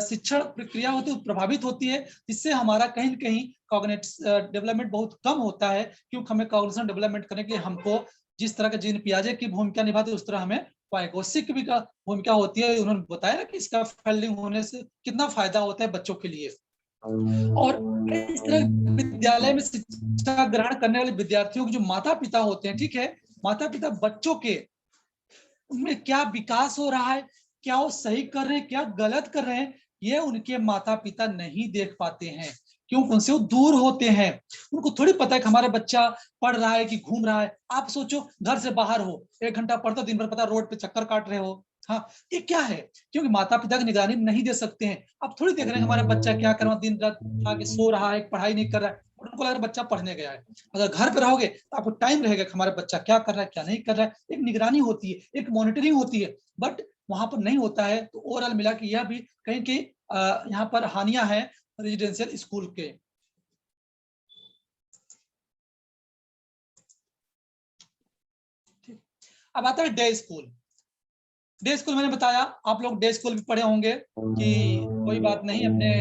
शिक्षण प्रक्रिया होती है प्रभावित होती है, जिससे हमारा कहीं न कहीं कॉग्निटिव डेवलपमेंट बहुत कम होता है, क्योंकि हमें कॉग्निशन डेवलपमेंट करने के लिए हमको जिस तरह के जीन पियाजे की भूमिका निभाते उस तरह हमें वाइगोसिक भी का भूमिका होती है। उन्होंने बताया ना कि इसका फील्डिंग होने से कितना फायदा होता है बच्चों के लिए। और इस तरह विद्यालय में शिक्षा ग्रहण करने वाले विद्यार्थियों के जो माता पिता होते हैं, ठीक है, माता पिता बच्चों के उनमें क्या विकास हो रहा है, क्या वो सही कर रहे हैं क्या गलत कर रहे हैं, ये उनके माता पिता नहीं देख पाते हैं, क्योंकि उनसे वो दूर होते हैं। उनको थोड़ी पता है कि हमारा बच्चा पढ़ रहा है कि घूम रहा है। आप सोचो, घर से बाहर हो, 1 घंटा पढ़ते दिन भर, पता रोड पे चक्कर काट रहे हो। हाँ, ये क्या है, क्योंकि माता पिता की निगरानी नहीं दे सकते हैं। आप थोड़ी देख रहे हैं हमारा बच्चा क्या कर रहा है, दिन रात आके सो रहा है, पढ़ाई नहीं कर रहा है, और उनको लग रहा है बच्चा पढ़ने गया है। अगर घर पे रहोगे तो आपको टाइम रहेगा कि हमारा बच्चा क्या कर रहा है क्या नहीं कर रहा है, एक निगरानी होती है, एक मॉनिटरिंग होती है, बट वहां पर नहीं होता है। तो ओवरऑल मिला के यह भी कहीं की यहाँ पर हानियां हैं रेजिडेंशियल स्कूल के। अब आता है डे स्कूल। डे स्कूल मैंने बताया, आप लोग डे स्कूल भी पढ़े होंगे कि कोई बात नहीं, अपने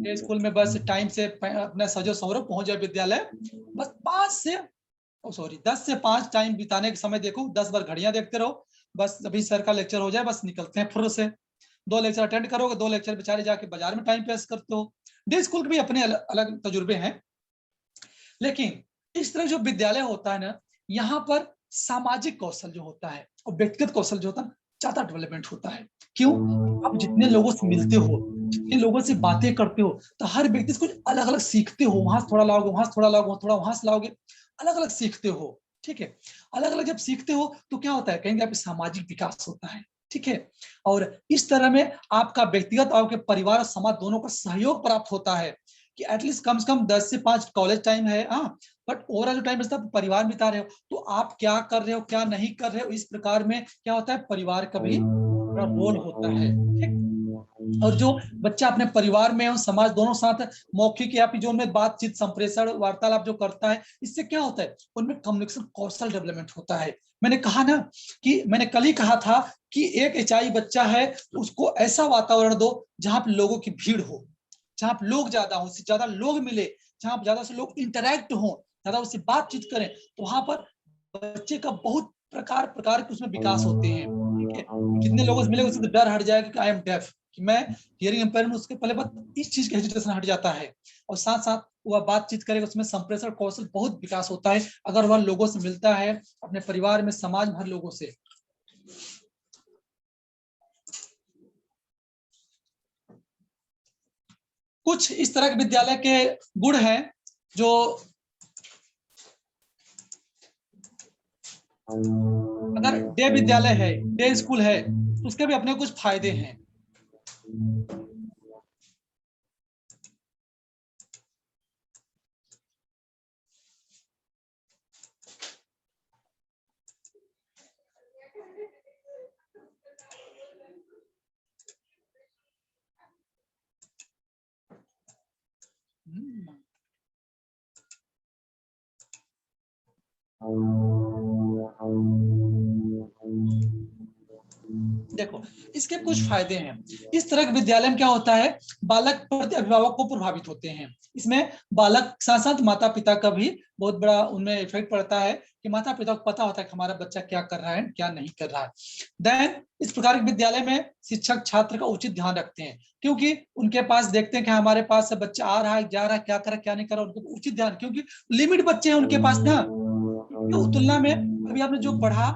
डे स्कूल में बस टाइम से अपना सजो संवरो पहुंच जाए विद्यालय, बस 10 से 5 टाइम बिताने के समय देखो, 10 बार घड़ियां देखते रहो, बस अभी सर का लेक्चर हो जाए बस निकलते हैं फुर्र से। 2 लेक्चर अटेंड करोगे, 2 लेक्चर बेचारे जाके बाजार में टाइम पास करते हो। डे स्कूल के भी अपने अलग तजुर्बे हैं, लेकिन इस तरह जो विद्यालय होता है ना, यहाँ पर सामाजिक कौशल जो होता है और व्यक्तिगत कौशल जो होता है ज्यादा डेवलपमेंट होता है। क्यों, आप जितने लोगों से मिलते हो, जितने लोगों से बातें करते हो, तो हर व्यक्ति से कुछ अलग अलग सीखते हो, वहां से थोड़ा लाओगे, वहां से थोड़ा लाओगे, थोड़ा वहां से लाओगे, अलग अलग सीखते हो। ठीक है, अलग अलग जब सीखते हो तो क्या होता है, कहेंगे आपका सामाजिक विकास होता है। ठीक है, और इस तरह में आपका व्यक्तिगत और आपके परिवार और समाज दोनों का सहयोग प्राप्त होता है, कि एटलीस्ट कम से कम 10 से 5 कॉलेज टाइम है, हाँ, बट ओवरऑल जो टाइम बचता है परिवार बिता रहे हो, तो आप क्या कर रहे हो क्या नहीं कर रहे हो, इस प्रकार में क्या होता है परिवार का भी बड़ा रोल होता है। ठीक, और जो बच्चा अपने परिवार में और समाज दोनों साथ मौखिक या फिर जो उनमें बातचीत संप्रेषण वार्तालाप जो करता है, इससे क्या होता है, उनमें कम्युनिकेशन कौशल डेवलपमेंट होता है। मैंने कहा ना कि मैंने कल ही कहा था कि एक एचआई बच्चा है, उसको ऐसा वातावरण दो जहां पर लोगों की भीड़ हो, जहां पर लोग ज्यादा हो, उससे ज्यादा लोग मिले, जहां ज्यादा से लोग इंटरेक्ट हो, ज्यादा उससे बातचीत करें, तो वहां पर बच्चे का बहुत प्रकार प्रकार के उसमें विकास होते हैं। ठीक है, कितने लोगों से मिले उससे डर हट जाएगा कि आई एम डेफ, कि मैं हियरिंग इम्पेयरमेंट, उसके पहले बात इस चीज का हेजिटेशन हट जाता है, और साथ साथ वह बातचीत करेगा, उसमें संप्रेषण कौशल बहुत विकास होता है अगर वह लोगों से मिलता है, अपने परिवार में, समाज में, हर लोगों से। कुछ इस तरह के विद्यालय के गुण हैं जो अगर डे विद्यालय है, डे स्कूल है, तो उसके भी अपने कुछ फायदे हैं। देखो, इसके कुछ फायदे हैं। इस तरह के विद्यालय में क्या होता है, बालक प्रति अभिभावक को प्रभावित होते हैं। इसमें बालक साथ साथ माता पिता का भी बहुत बड़ा उनमें इफेक्ट पड़ता है कि माता पिता को पता होता है कि हमारा बच्चा क्या कर रहा है, क्या नहीं कर रहा है। देन इस प्रकार के विद्यालय में शिक्षक छात्र का उचित ध्यान रखते हैं, क्योंकि उनके पास देखते हैं कि हमारे पास से बच्चा आ रहा है, जा रहा है, क्या कर रहा है, क्या नहीं कर रहा है, उनको उचित ध्यान, क्योंकि लिमिट बच्चे हैं उनके पास ना, तो तुलना में। अभी आपने जो पढ़ा,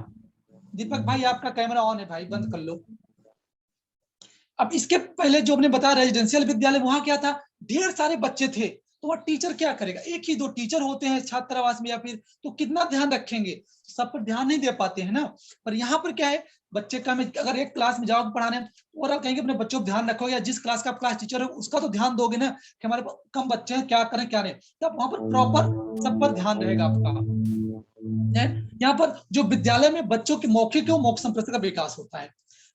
दीपक भाई आपका कैमरा ऑन है भाई, बंद कर लो। अब इसके पहले जो हमने बताया रेजिडेंशियल विद्यालय, वहां क्या था, ढेर सारे बच्चे थे, तो वह टीचर क्या करेगा, एक ही दो टीचर होते हैं छात्रावास में, या फिर तो कितना ध्यान रखेंगे, सब पर ध्यान नहीं दे पाते हैं ना। पर यहाँ पर क्या है, बच्चे का में अगर एक क्लास में जाओगे पढ़ाने और आप कहेंगे अपने बच्चों को ध्यान रखो, या जिस क्लास का आप क्लास टीचर हो उसका तो ध्यान दोगे ना कि हमारे कम बच्चे हैं, क्या करें क्या नहीं, तब वहां पर प्रॉपर सब पर ध्यान रहेगा आपका। यहाँ पर जो विद्यालय में बच्चों की मौखिक और मौखिक संप्रेषण का विकास होता है।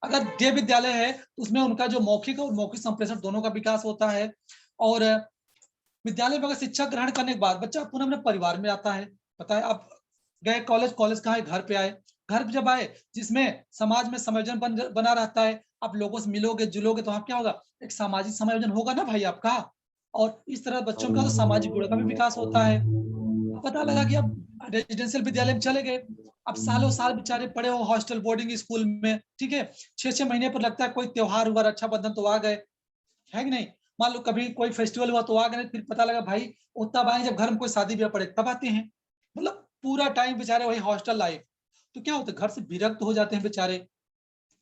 अगर डे विद्यालय है तो उसमें उनका जो मौखिक और मौखिक संप्रेषण दोनों का विकास होता है। और विद्यालय में अगर शिक्षा ग्रहण करने के बाद बच्चा पुनः अपने परिवार में आता है। पता है, आप गए कॉलेज, कॉलेज कहाँ है, घर पे आए, घर पे जब आए जिसमें समाज में समायोजन बना रहता है, आप लोगों से मिलोगे जुलोगे, तो वहां क्या होगा, एक सामाजिक समायोजन होगा ना भाई आपका। और इस तरह बच्चों का तो सामाजिक गुण का भी विकास होता है। पता लगा कि अब रेजिडेंशियल विद्यालय में चले गए, अब सालों साल बेचारे पड़े हो हॉस्टल बोर्डिंग स्कूल में, ठीक है, 6-6 महीने पर लगता है कोई त्योहार हुआ, रक्षाबंधन तो आ गए, है कि नहीं, मान लो कभी कोई फेस्टिवल हुआ तो आ गए, फिर पता लगा भाई उतना आए जब घर में कोई शादी ब्याह पड़े तब आते हैं। मतलब पूरा टाइम बेचारे वही हॉस्टल लाइफ, तो क्या होता है, घर से विरक्त हो जाते हैं बेचारे,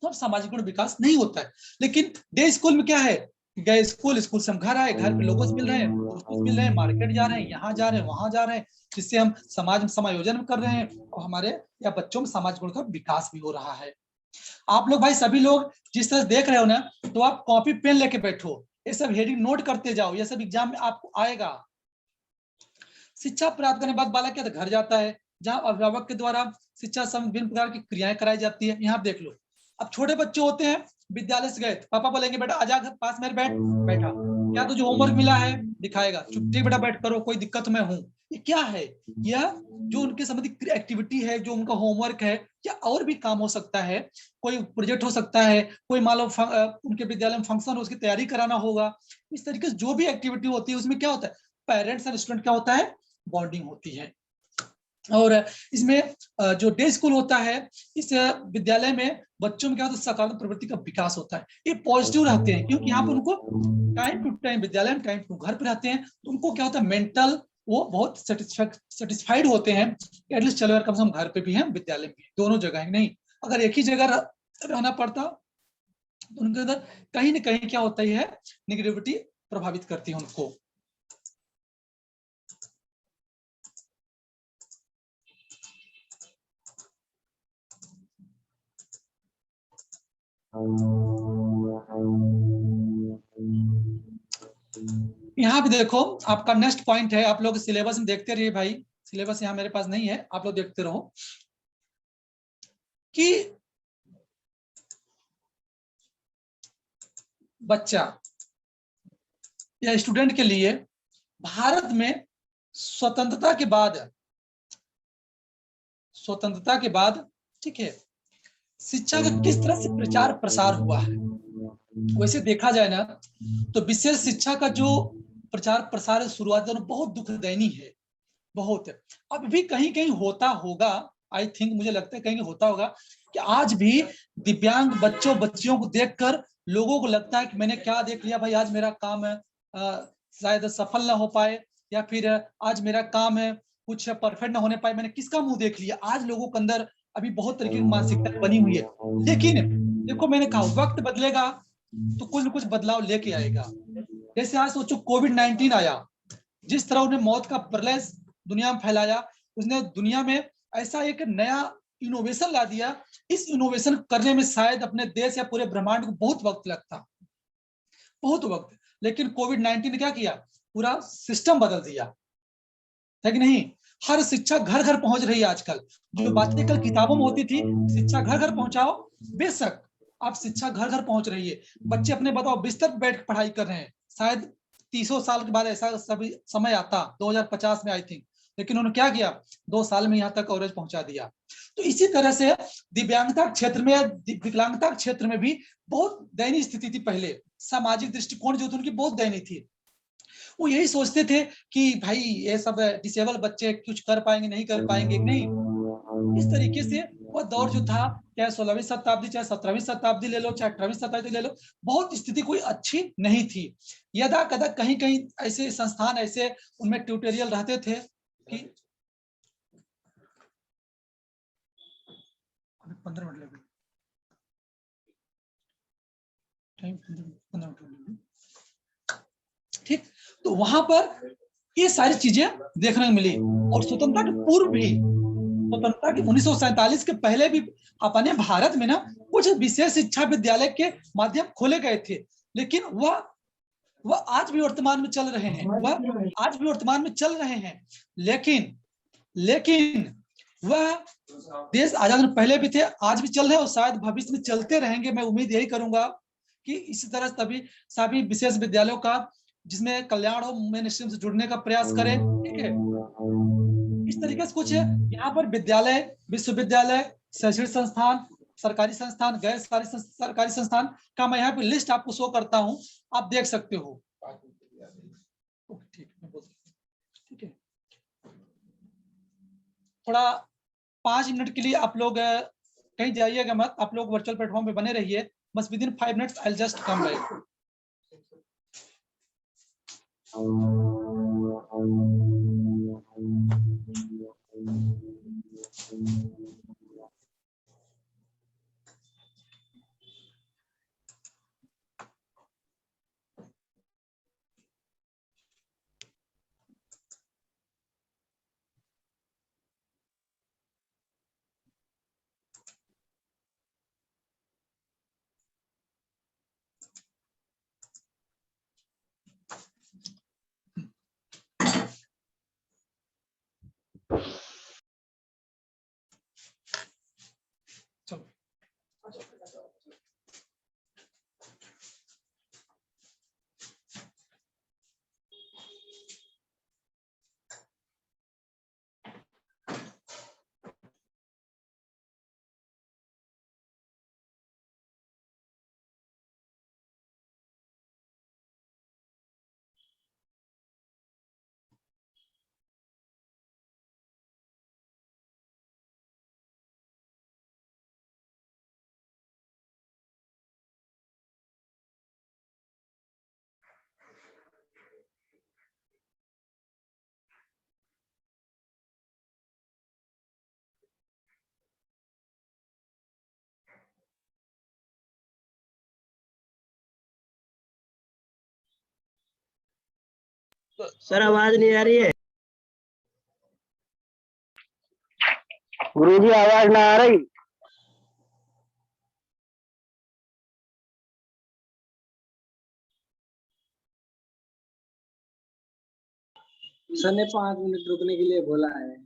तो अब सामाजिक गुण विकास नहीं होता है। लेकिन डे स्कूल में क्या है, गए स्कूल, स्कूल से हम घर आए, घर पे लोगों से मिल रहे हैं, दोस्तों से मिल रहे हैं, मार्केट जा रहे हैं, यहाँ जा रहे हैं, वहां जा रहे हैं, जिससे हम समाज में समायोजन कर रहे हैं, और हमारे या बच्चों में सामाजिक गुण का विकास भी हो रहा है। आप लोग भाई सभी लोग जिस तरह देख रहे हो ना, तो आप कॉपी पेन लेके बैठो, ये सब हेडिंग नोट करते जाओ, ये सब एग्जाम में आपको आएगा। शिक्षा प्राप्त करने के बाद बालक क्या घर जाता है, जहां अभिभावक के द्वारा शिक्षा संबंधी विभिन्न प्रकार की क्रियाएं कराई जाती है। यहाँ देख लो, अब छोटे बच्चे होते हैं, विद्यालय से गए, पापा बोलेंगे बेटा आजा घर पास में बैठ, बैठा, या तो जो होमवर्क मिला है दिखाएगा, चुपचाप बेटा बैठ करो, कोई दिक्कत मैं हूँ, ये क्या है, यह जो उनके संबंधित एक्टिविटी है, जो उनका होमवर्क है, या और भी काम हो सकता है, कोई प्रोजेक्ट हो सकता है, कोई मान लो उनके विद्यालय में फंक्शन हो उसकी तैयारी कराना होगा। इस तरीके से जो भी एक्टिविटी होती है उसमें क्या होता है, पेरेंट्स और स्टूडेंट क्या होता है, बॉन्डिंग होती है। और इसमें जो डे स्कूल होता है, इस विद्यालय में बच्चों में क्या होता है, सकारात्मक प्रवृत्ति का विकास होता है, ये पॉजिटिव रहते हैं, क्योंकि यहाँ पर उनको टाइम टू टाइम विद्यालय में, टाइम टू घर पे रहते हैं, तो उनको क्या होता है, मेंटल वो बहुत सेटिस्फाइड होते हैं, एटलीस्ट चलो यार कम से कम घर पे भी हैं, विद्यालय में, दोनों जगह है। नहीं, अगर एक ही जगह रहना पड़ता तो उनके अंदर कहीं ना कहीं क्या होता ही है, निगेटिविटी प्रभावित करती है उनको। यहाँ भी देखो, आपका नेक्स्ट पॉइंट है, आप लोग सिलेबस में देखते रहिए भाई, सिलेबस यहाँ मेरे पास नहीं है, आप लोग देखते रहो कि बच्चा या स्टूडेंट के लिए भारत में स्वतंत्रता के बाद ठीक है, शिक्षा का किस तरह से प्रचार प्रसार हुआ है। वैसे देखा जाए ना तो विशेष शिक्षा का जो प्रचार प्रसार शुरुआत है बहुत दुखदयनीय है, बहुत। अब भी कहीं कहीं होता होगा, आई थिंक, मुझे लगता है कहीं होता होगा कि आज भी दिव्यांग बच्चों बच्चियों को देखकर लोगों को लगता है कि मैंने क्या देख लिया भाई, आज मेरा काम है शायद सफल ना हो पाए, या फिर आज मेरा काम है कुछ परफेक्ट ना होने पाए, मैंने किसका मुंह देख लिया। आज लोगों के अंदर अभी बहुत तरीके की मानसिकता बनी हुई है। लेकिन देखो, मैंने कहा वक्त बदलेगा तो कुछ न कुछ बदलाव लेके आएगा। जैसे आज सोचो कोविड-19 आया, जिस तरह उन्हें मौत का प्रलय दुनिया में फैलाया, उसने दुनिया में ऐसा एक नया इनोवेशन ला दिया। इस इनोवेशन करने में शायद अपने देश या पूरे ब्रह्मांड को बहुत वक्त लगता, बहुत वक्त। लेकिन कोविड-19 ने क्या किया, पूरा सिस्टम बदल दिया, है कि नहीं। हर शिक्षा घर घर पहुंच रही है आजकल। जो बातें कल किताबों में होती थी, शिक्षा घर घर पहुंचाओ, बेशक अब शिक्षा घर घर पहुंच रही है। बच्चे अपने बताओ बिस्तर पर बैठ पढ़ाई कर रहे हैं। शायद 30 साल के बाद ऐसा सभी समय आता 2050 में आई थिंक, लेकिन उन्होंने क्या किया, 2 साल में यहाँ तक कवरेज पहुंचा दिया। तो इसी तरह से दिव्यांगता क्षेत्र में, विकलांगता क्षेत्र में भी बहुत दयनीय स्थिति थी पहले। सामाजिक दृष्टिकोण जो थी उनकी बहुत दयनीय थी। वो यही सोचते थे कि भाई ये सब डिसेबल बच्चे कुछ कर पाएंगे नहीं कर पाएंगे नहीं। इस तरीके से वह दौर जो था, चाहे 16वीं शताब्दी, चाहे 17वीं शताब्दी ले लो, चाहे 18वीं शताब्दी ले लो, बहुत स्थिति कोई अच्छी नहीं थी। यदा कदा कहीं कहीं ऐसे संस्थान, ऐसे उनमें ट्यूटोरियल रहते थे कि 15 मिनट लगे, टाइम 15 मिनट, ठीक। तो वहां पर ये सारी चीजें देखने को मिली। और स्वतंत्रता के पूर्व भी, स्वतंत्रता के 1947 के पहले भी अपने भारत में ना कुछ विशेष शिक्षा विद्यालय के माध्यम खोले गए थे। लेकिन वह आज भी वर्तमान में चल रहे हैं, वह आज भी वर्तमान में चल रहे हैं। लेकिन वह देश आजाद में पहले भी थे, आज भी चल रहे हैं, और शायद भविष्य में चलते रहेंगे। मैं उम्मीद यही करूंगा कि इसी तरह सभी विशेष विद्यालयों का जिसमें कल्याण हो, मेन स्ट्रीम से जुड़ने का प्रयास करें, ठीक है। इस तरीके से कुछ यहाँ पर विद्यालय, विश्वविद्यालय, शैक्षणिक संस्थान, सरकारी संस्थान, गैर सरकारी संस्थान का मैं यहाँ पे लिस्ट आपको शो करता हूँ, आप देख सकते हो। ठीक है, थोड़ा 5 मिनट के लिए आप लोग कहीं जाइएगा मत, आप लोग वर्चुअल प्लेटफॉर्म पे बने रहिए। बस with in 5 minutes I just come back. चलो, सर आवाज नहीं आ रही है। गुरुजी आवाज ना आ रही। सर ने 5 मिनट रुकने के लिए बोला है।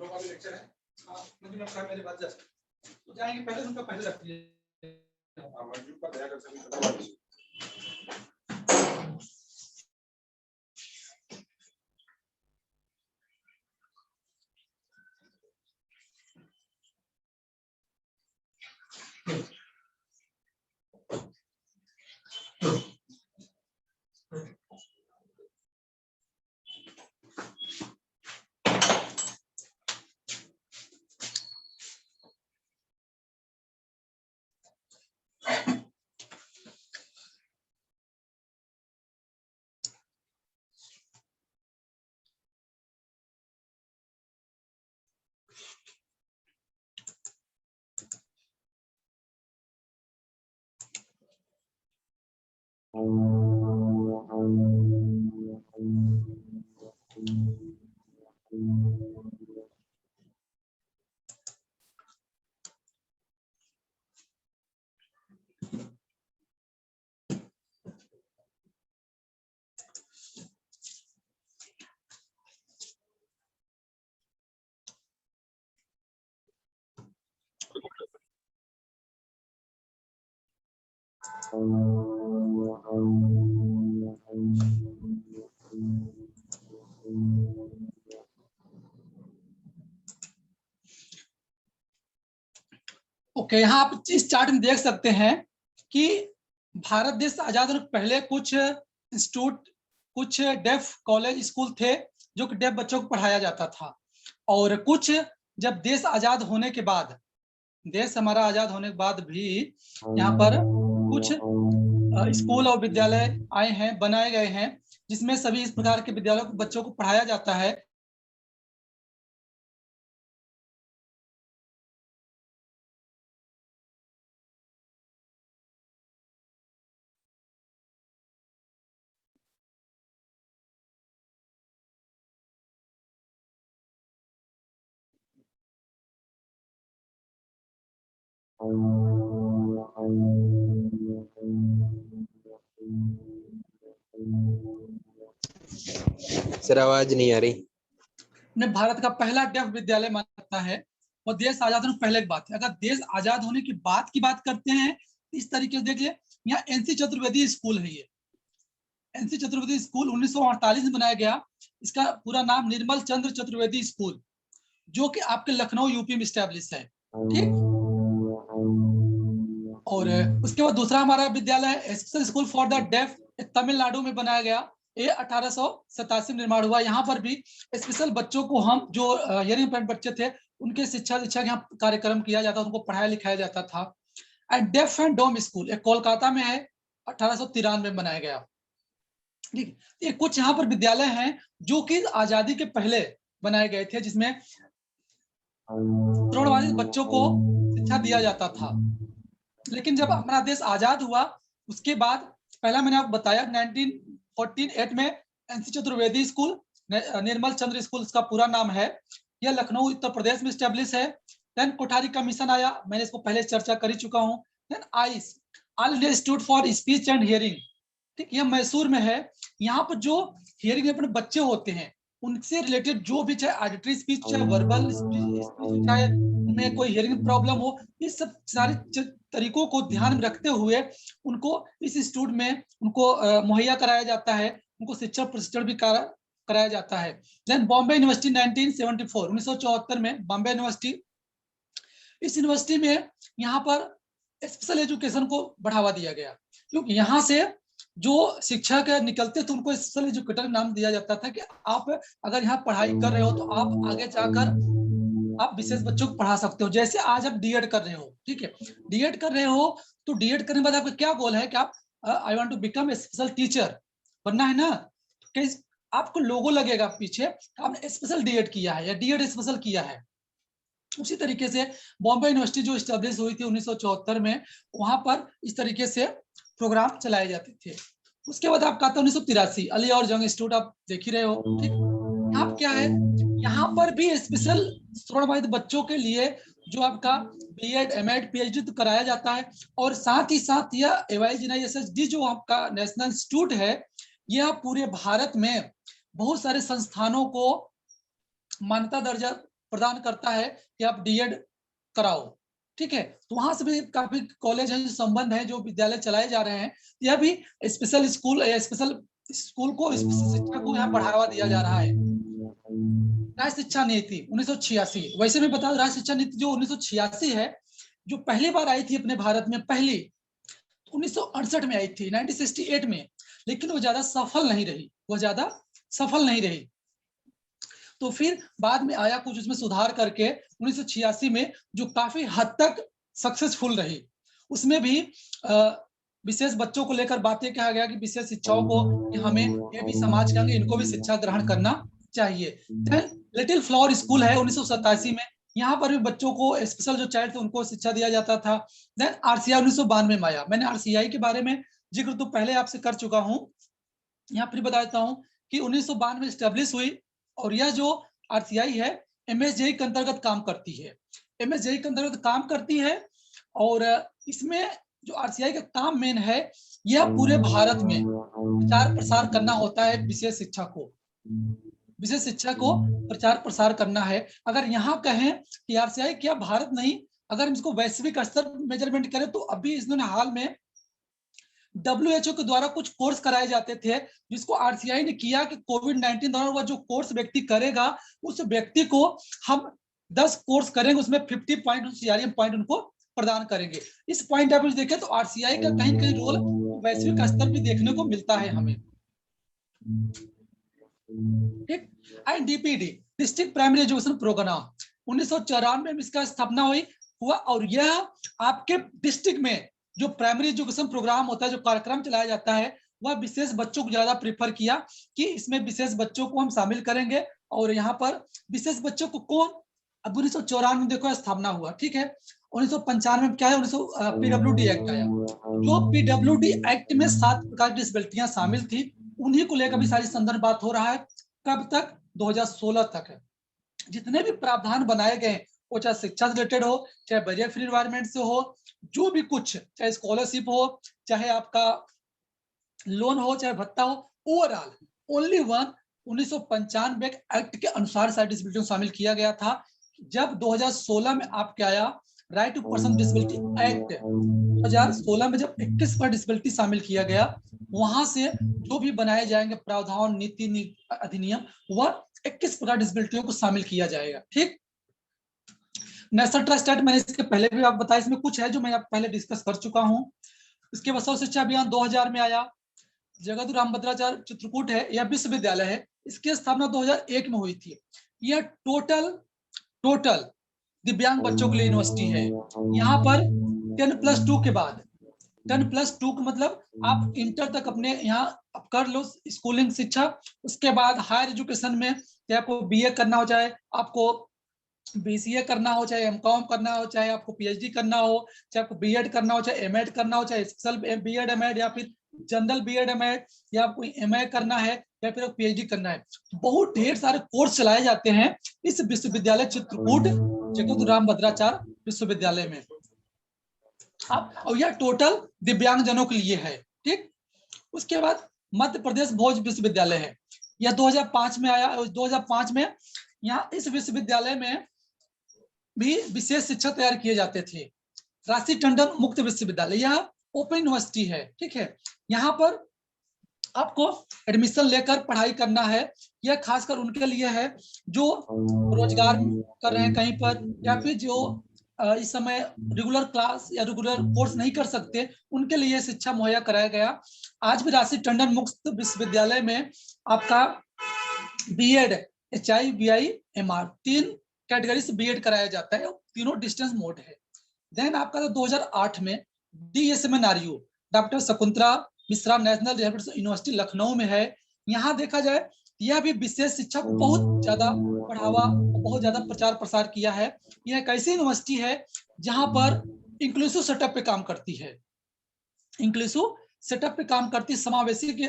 वाले लेक्चर है। हाँ, मंजू साहब मेरी बात जस्ट तो जाएंगे, पहले उनका पहले रखिए। मंजू का दया कर सभी। ओके, यहाँ आप इस चार्ट में देख सकते हैं कि भारत देश आजाद होने पहले कुछ इंस्टीट्यूट, कुछ डेफ कॉलेज स्कूल थे जो कि डेफ बच्चों को पढ़ाया जाता था, और कुछ जब देश आजाद होने के बाद, देश हमारा आजाद होने के बाद भी यहाँ पर कुछ स्कूल और विद्यालय आए हैं, बनाए गए हैं, जिसमें सभी इस प्रकार के विद्यालयों को बच्चों को पढ़ाया जाता है। सर आवाज नहीं आ रही। ने भारत का पहला डेफ विद्यालय माना जाता है, और देश आजाद होने पहले की बात है। अगर देश आजाद होने की बात करते हैं इस तरीके से देखिए, यहाँ एनसी चतुर्वेदी स्कूल है। ये एनसी चतुर्वेदी स्कूल 1948 में बनाया गया। इसका पूरा नाम निर्मल चंद्र चतुर्वेदी स्कूल, जो कि आपके लखनऊ यूपी में स्टैब्लिश है। ठीक, और उसके बाद दूसरा हमारा विद्यालय है special school for the deaf, Tamil Nadu में बनाया गया। ये 1887 में निर्माण हुआ। यहाँ पर भी स्पेशल बच्चों को, हम जो हियरिंग इम्पेयर्ड बच्चे थे, उनके शिक्षा यहाँ कार्यक्रम किया जाता, उनको पढ़ाया लिखाया जाता था। And deaf and dumb school एक कोलकाता में है, 1893 में बनाया गया। ठीक, ये कुछ यहाँ पर विद्यालय हैं जो कि आजादी के पहले बनाए गए थे, जिसमें श्रवणबाधित बच्चों को शिक्षा दिया जाता था। लेकिन जब हमारा देश आजाद हुआ उसके बाद, पहला मैंने आपको बताया 1948 में एनसी चतुर्वेदी स्कूल, निर्मल चंद्र स्कूल इसका पूरा नाम है, यह लखनऊ उत्तर प्रदेश में स्टैब्लिश है। देन कोठारी कमीशन आया, मैंने इसको पहले चर्चा कर ही चुका हूँ। Then AIISH, all India institute for speech and hearing, ठीक, यह मैसूर में है। यहाँ पर जो हियरिंग अपने बच्चे होते हैं उनसे रिलेटेड जो भी, चाहे ऑडिटरी स्पीच, चाहे वर्बल स्पीच, चाहे उनमें कोई हियरिंग प्रॉब्लम हो, इस सब सारे तरीकों को ध्यान में रखते हुए उनको इस इंस्टीट्यूट में उनको मुहैया कराया जाता है, उनको शिक्षा प्रशिक्षण भी कराया जाता है। देन बॉम्बे यूनिवर्सिटी 1974, 1974 में बॉम्बे यूनिवर्सिटी, इस यूनिवर्सिटी में यहाँ पर स्पेशल एजुकेशन को बढ़ावा दिया गया, क्योंकि यहाँ से जो शिक्षक निकलते थे उनको स्पेशल एजुकेटर नाम दिया जाता था कि आप अगर यहाँ पढ़ाई कर रहे हो तो आप आगे जाकर आप विशेष बच्चों को पढ़ा सकते हो। जैसे आज आप डीएड कर रहे हो, ठीक है, डीएड कर रहे हो तो डीएड करने के बाद आपका क्या गोल है कि आप I want to become a special teacher बनना है ना, तो आपको लोगो लगेगा पीछे, आपने स्पेशल डीएड किया है या डीएड स्पेशल किया है। उसी तरीके से बॉम्बे यूनिवर्सिटी जो स्टैब्लिश हुई थी 1974 में, वहां पर इस तरीके से प्रोग्राम चलाए जाते थे। उसके बाद आपका आता 1983 अली और जंग इंस्टीट्यूट, आप देख ही रहे हो। ठीक, यहाँ क्या है, यहाँ पर भी स्पेशल श्रवणबाधित बच्चों के लिए जो आपका बीएड, एमएड, पीएचडी तो कराया जाता है, और साथ ही साथ यह एवाईजीएसएसडी जो आपका नेशनल इंस्टीट्यूट है, यह पूरे भारत में बहुत सारे संस्थानों को मान्यता दर्जा प्रदान करता है कि आप डीएड कराओ, ठीक है। तो वहां से भी काफी कॉलेज है जो संबंध है, जो विद्यालय चलाए जा रहे हैं। यह भी स्पेशल स्कूल को, शिक्षा को यहाँ बढ़ावा दिया जा रहा है। राष्ट्रीय शिक्षा नीति 1986, वैसे मैं बता दूं राष्ट्रीय शिक्षा नीति जो 1986 है, जो पहली बार आई थी अपने भारत में, पहली 1968 में आई थी, 1968 में, लेकिन वो ज्यादा सफल नहीं रही। तो फिर बाद में आया कुछ उसमें सुधार करके 1986 में, जो काफी हद तक सक्सेसफुल रही। उसमें भी विशेष बच्चों को लेकर बातें कहा गया कि विशेष शिक्षाओं को, कि हमें ये भी समाज के अंग, इनको भी शिक्षा ग्रहण करना चाहिए। लिटिल फ्लावर स्कूल है 1987 में, यहाँ पर भी बच्चों को, स्पेशल जो चाइल्ड थे उनको शिक्षा दिया जाता था। देन आरसीआई 1992 में आया। मैंने आरसीआई के बारे में जिक्र तो पहले आपसे कर चुका हूँ, यहाँ फिर बता देता हूँ कि 1992 में स्टेब्लिश हुई, और यह जो आरसीआई है एमएसजेई के अंतर्गत काम करती है। और इसमें जो आरसीआई का काम मेन है, यह पूरे भारत में प्रचार प्रसार करना होता है। विशेष शिक्षा को प्रचार प्रसार करना है। अगर यहाँ कहें कि आरसीआई क्या भारत नहीं, अगर हम इसको वैश्विक स्तर मेजरमेंट करें, तो अभी इन्होंने हाल में WHO के द्वारा कुछ कोर्स कराए जाते थे, जिसको आरसीआई ने किया कि कोविड-19 दौरान वह जो कोर्स व्यक्ति करेगा, उस व्यक्ति को हम 10 कोर्स करेंगे, उसमें 50 पॉइंट सीआरएम पॉइंट उनको प्रदान करेंगे। इस पॉइंट ऑफ व्यू देखें तो आरसीआई का कहीं कहीं रोल वैश्विक स्तर पर देखने को मिलता है हमें, ठीक। And DPD, district primary education program, 1994 में इसका स्थापना हुआ, और यह आपके डिस्ट्रिक्ट में जो प्राइमरी एजुकेशन प्रोग्राम होता है, जो कार्यक्रम चलाया जाता है, वह विशेष बच्चों को ज्यादा प्रेफर किया कि इसमें विशेष बच्चों को हम शामिल करेंगे। और यहाँ पर विशेष बच्चों को कौन, अब 1994 में देखो स्थापना हुआ, ठीक है। 1995 में क्या है, पीडब्ल्यूडी एक्ट आया। जो पीडब्ल्यूडी एक्ट में 7 प्रकार की डिसेबिलिटियां शामिल थी, उन्हीं को लेकर भी सारी संदर्भ बात हो रहा है। कब तक? 2016 तक है। जितने भी प्रावधान बनाए गए, वो चाहे शिक्षा से रिलेटेड हो, चाहे बैरियर फ्री एनवायरनमेंट से हो, जो भी कुछ, चाहे स्कॉलरशिप हो, चाहे आपका लोन हो, चाहे भत्ता हो, ओवरऑल ओनली वन 1995 एक्ट के अनुसार सारी डिसेबिलिटी शामिल किया गया था। जब 2016 में आपके आया right to person disability act, 2016 में जब 21 पर डिसेबिलिटी शामिल किया गया, वहां से जो भी बनाए जाएंगे प्रावधान, नीति, अधिनियम, वह 21 प्रकार डिसेबिलिटियों को शामिल किया जाएगा, ठीक। नेशनल ट्रस्ट एक्ट, मैंने इसके पहले भी आप बताया, इसमें कुछ है जो मैं पहले डिस्कस कर चुका हूं। इसके बाद सर्व शिक्षा अभियान 2000 में आया। जगत रामभद्राचार्य चित्रकूट है, यह विश्वविद्यालय है, इसकी स्थापना 2001 में हुई थी। यह टोटल दिव्यांग बच्चों के लिए यूनिवर्सिटी है। यहाँ पर 10+2 के बाद, 10+2 का मतलब आप इंटर तक अपने यहाँ कर लो स्कूलिंग शिक्षा, उसके बाद हायर एजुकेशन में, चाहे आपको बीए करना हो, चाहे आपको बीसीए करना हो, चाहे एमकॉम करना हो, चाहे आपको पीएचडी करना हो, चाहे आपको बीएड करना हो, चाहे एमएड करना हो, चाहे स्पेशल बीएड एमएड, या फिर जनरल बीएड एमएड, या आपको एमए करना है, या फिर पीएचडी करना है, बहुत ढेर सारे कोर्स चलाए जाते हैं इस विश्वविद्यालय चित्रकूट जगत रामभद्राचार्य विश्वविद्यालय में। और यह टोटल दिव्यांग जनों के लिए है, ठीक। उसके बाद मध्य प्रदेश भोज विश्वविद्यालय है, यह 2005 में आया। 2005 में यहाँ इस विश्वविद्यालय में भी विशेष शिक्षक तैयार किए जाते थे। राशि टंडन मुक्त विश्वविद्यालय, यह ओपन यूनिवर्सिटी है, ठीक है। यहाँ पर आपको एडमिशन लेकर पढ़ाई करना है। यह खासकर उनके लिए है जो रोजगार कर रहे हैं कहीं पर, या फिर जो इस समय रेगुलर क्लास या रेगुलर कोर्स नहीं कर सकते, उनके लिए शिक्षा मुहैया कराया गया। आज भी राशि टंडन मुक्त विश्वविद्यालय में आपका बीएड, HI, MR 3 कैटेगरी से बीएड कराया जाता है, तीनों डिस्टेंस मोड है। देन आपका 2008 में DSMNRU doctor Shakuntala Mishra national rehabilitation university Lucknow में है। यहाँ देखा जाए, यह भी विशेष शिक्षा को बहुत ज्यादा बढ़ावा, बहुत ज्यादा प्रचार प्रसार किया है। यह एक ऐसी यूनिवर्सिटी है जहां पर इंक्लूसिव सेटअप पे काम करती है, इंक्लूसिव सेटअप पे काम करती है, समावेशी के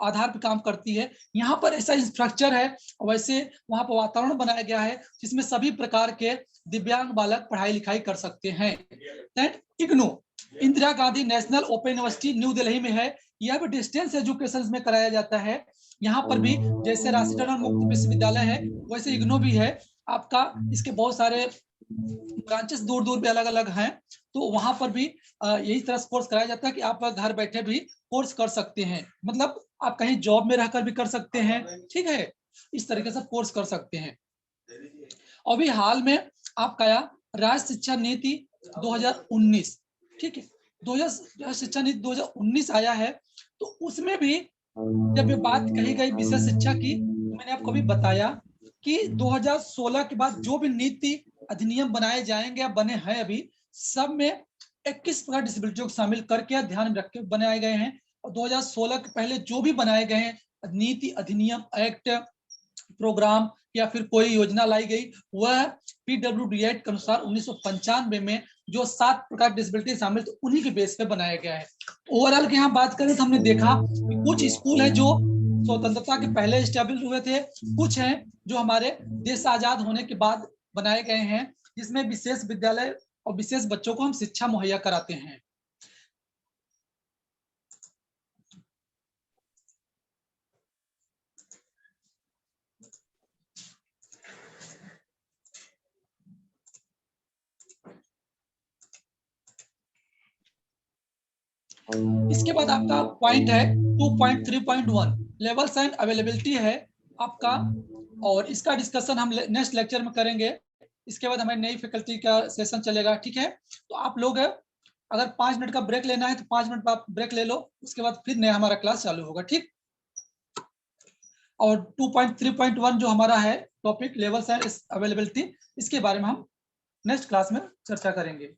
आधार पे काम करती है। यहाँ पर ऐसा इंफ्रास्ट्रक्चर है, वैसे वहां पर वातावरण बनाया गया है जिसमें सभी प्रकार के दिव्यांग बालक पढ़ाई लिखाई कर सकते हैं। IGNOU Indira Gandhi national open university new Delhi में है, यह भी डिस्टेंस एजुकेशन में कराया जाता है। यहाँ पर भी जैसे राष्ट्रीय मुक्त विश्वविद्यालय है, वैसे इग्नू भी है। आपका इसके बहुत सारे ब्रांचेस दूर दूर पे अलग अलग हैं, तो वहां पर भी यही तरह कोर्स कराया जाता है कि आप घर बैठे भी कोर्स कर सकते हैं, मतलब आप कहीं जॉब में रहकर भी कर सकते हैं, ठीक है, इस तरीके से कोर्स कर सकते हैं। अभी हाल में आपका राज्य शिक्षा नीति 2019, ठीक है, 2000 शिक्षा नीति 2019 आया है, तो उसमें भी जब ये बात कही गई विषय शिक्षा की, तो मैंने आपको भी बताया कि 2016 के बाद जो भी नीति अधिनियम बनाए जाएंगे या बने हैं अभी, सब में 21 प्रकार डिसेबिलिटी को शामिल करके ध्यान में रख के बनाए गए हैं। और 2016 के पहले जो भी बनाए गए हैं नीति, अधिनियम, एक्ट, प्रोग्राम या फिर कोई योजना लाई गई, वह पीडब्ल्यूडी एक्ट के अनुसार 1995 में जो 7 प्रकार डिसेबिलिटी शामिल थे उन्हीं के बेस पे बनाया गया है। ओवरऑल की यहाँ बात करें तो हमने देखा कि कुछ स्कूल है जो स्वतंत्रता के पहले स्टैब्लिश हुए थे, कुछ हैं जो हमारे देश आजाद होने के बाद बनाए गए हैं, जिसमें विशेष विद्यालय और विशेष बच्चों को हम शिक्षा मुहैया कराते हैं। इसके बाद आपका पॉइंट है 2.3.1 लेवल्स एंड अवेलेबिलिटी है आपका, और इसका डिस्कशन हम नेक्स्ट लेक्चर में करेंगे। इसके बाद हमें नई फैकल्टी का सेशन चलेगा, ठीक है। तो आप लोग अगर 5 मिनट का ब्रेक लेना है तो 5 मिनट आप ब्रेक ले लो, उसके बाद फिर नया हमारा क्लास चालू होगा, ठीक। और 2.3.1 जो हमारा है टॉपिक लेवल्स एंड अवेलेबिलिटी, इसके बारे में हम नेक्स्ट क्लास में चर्चा करेंगे।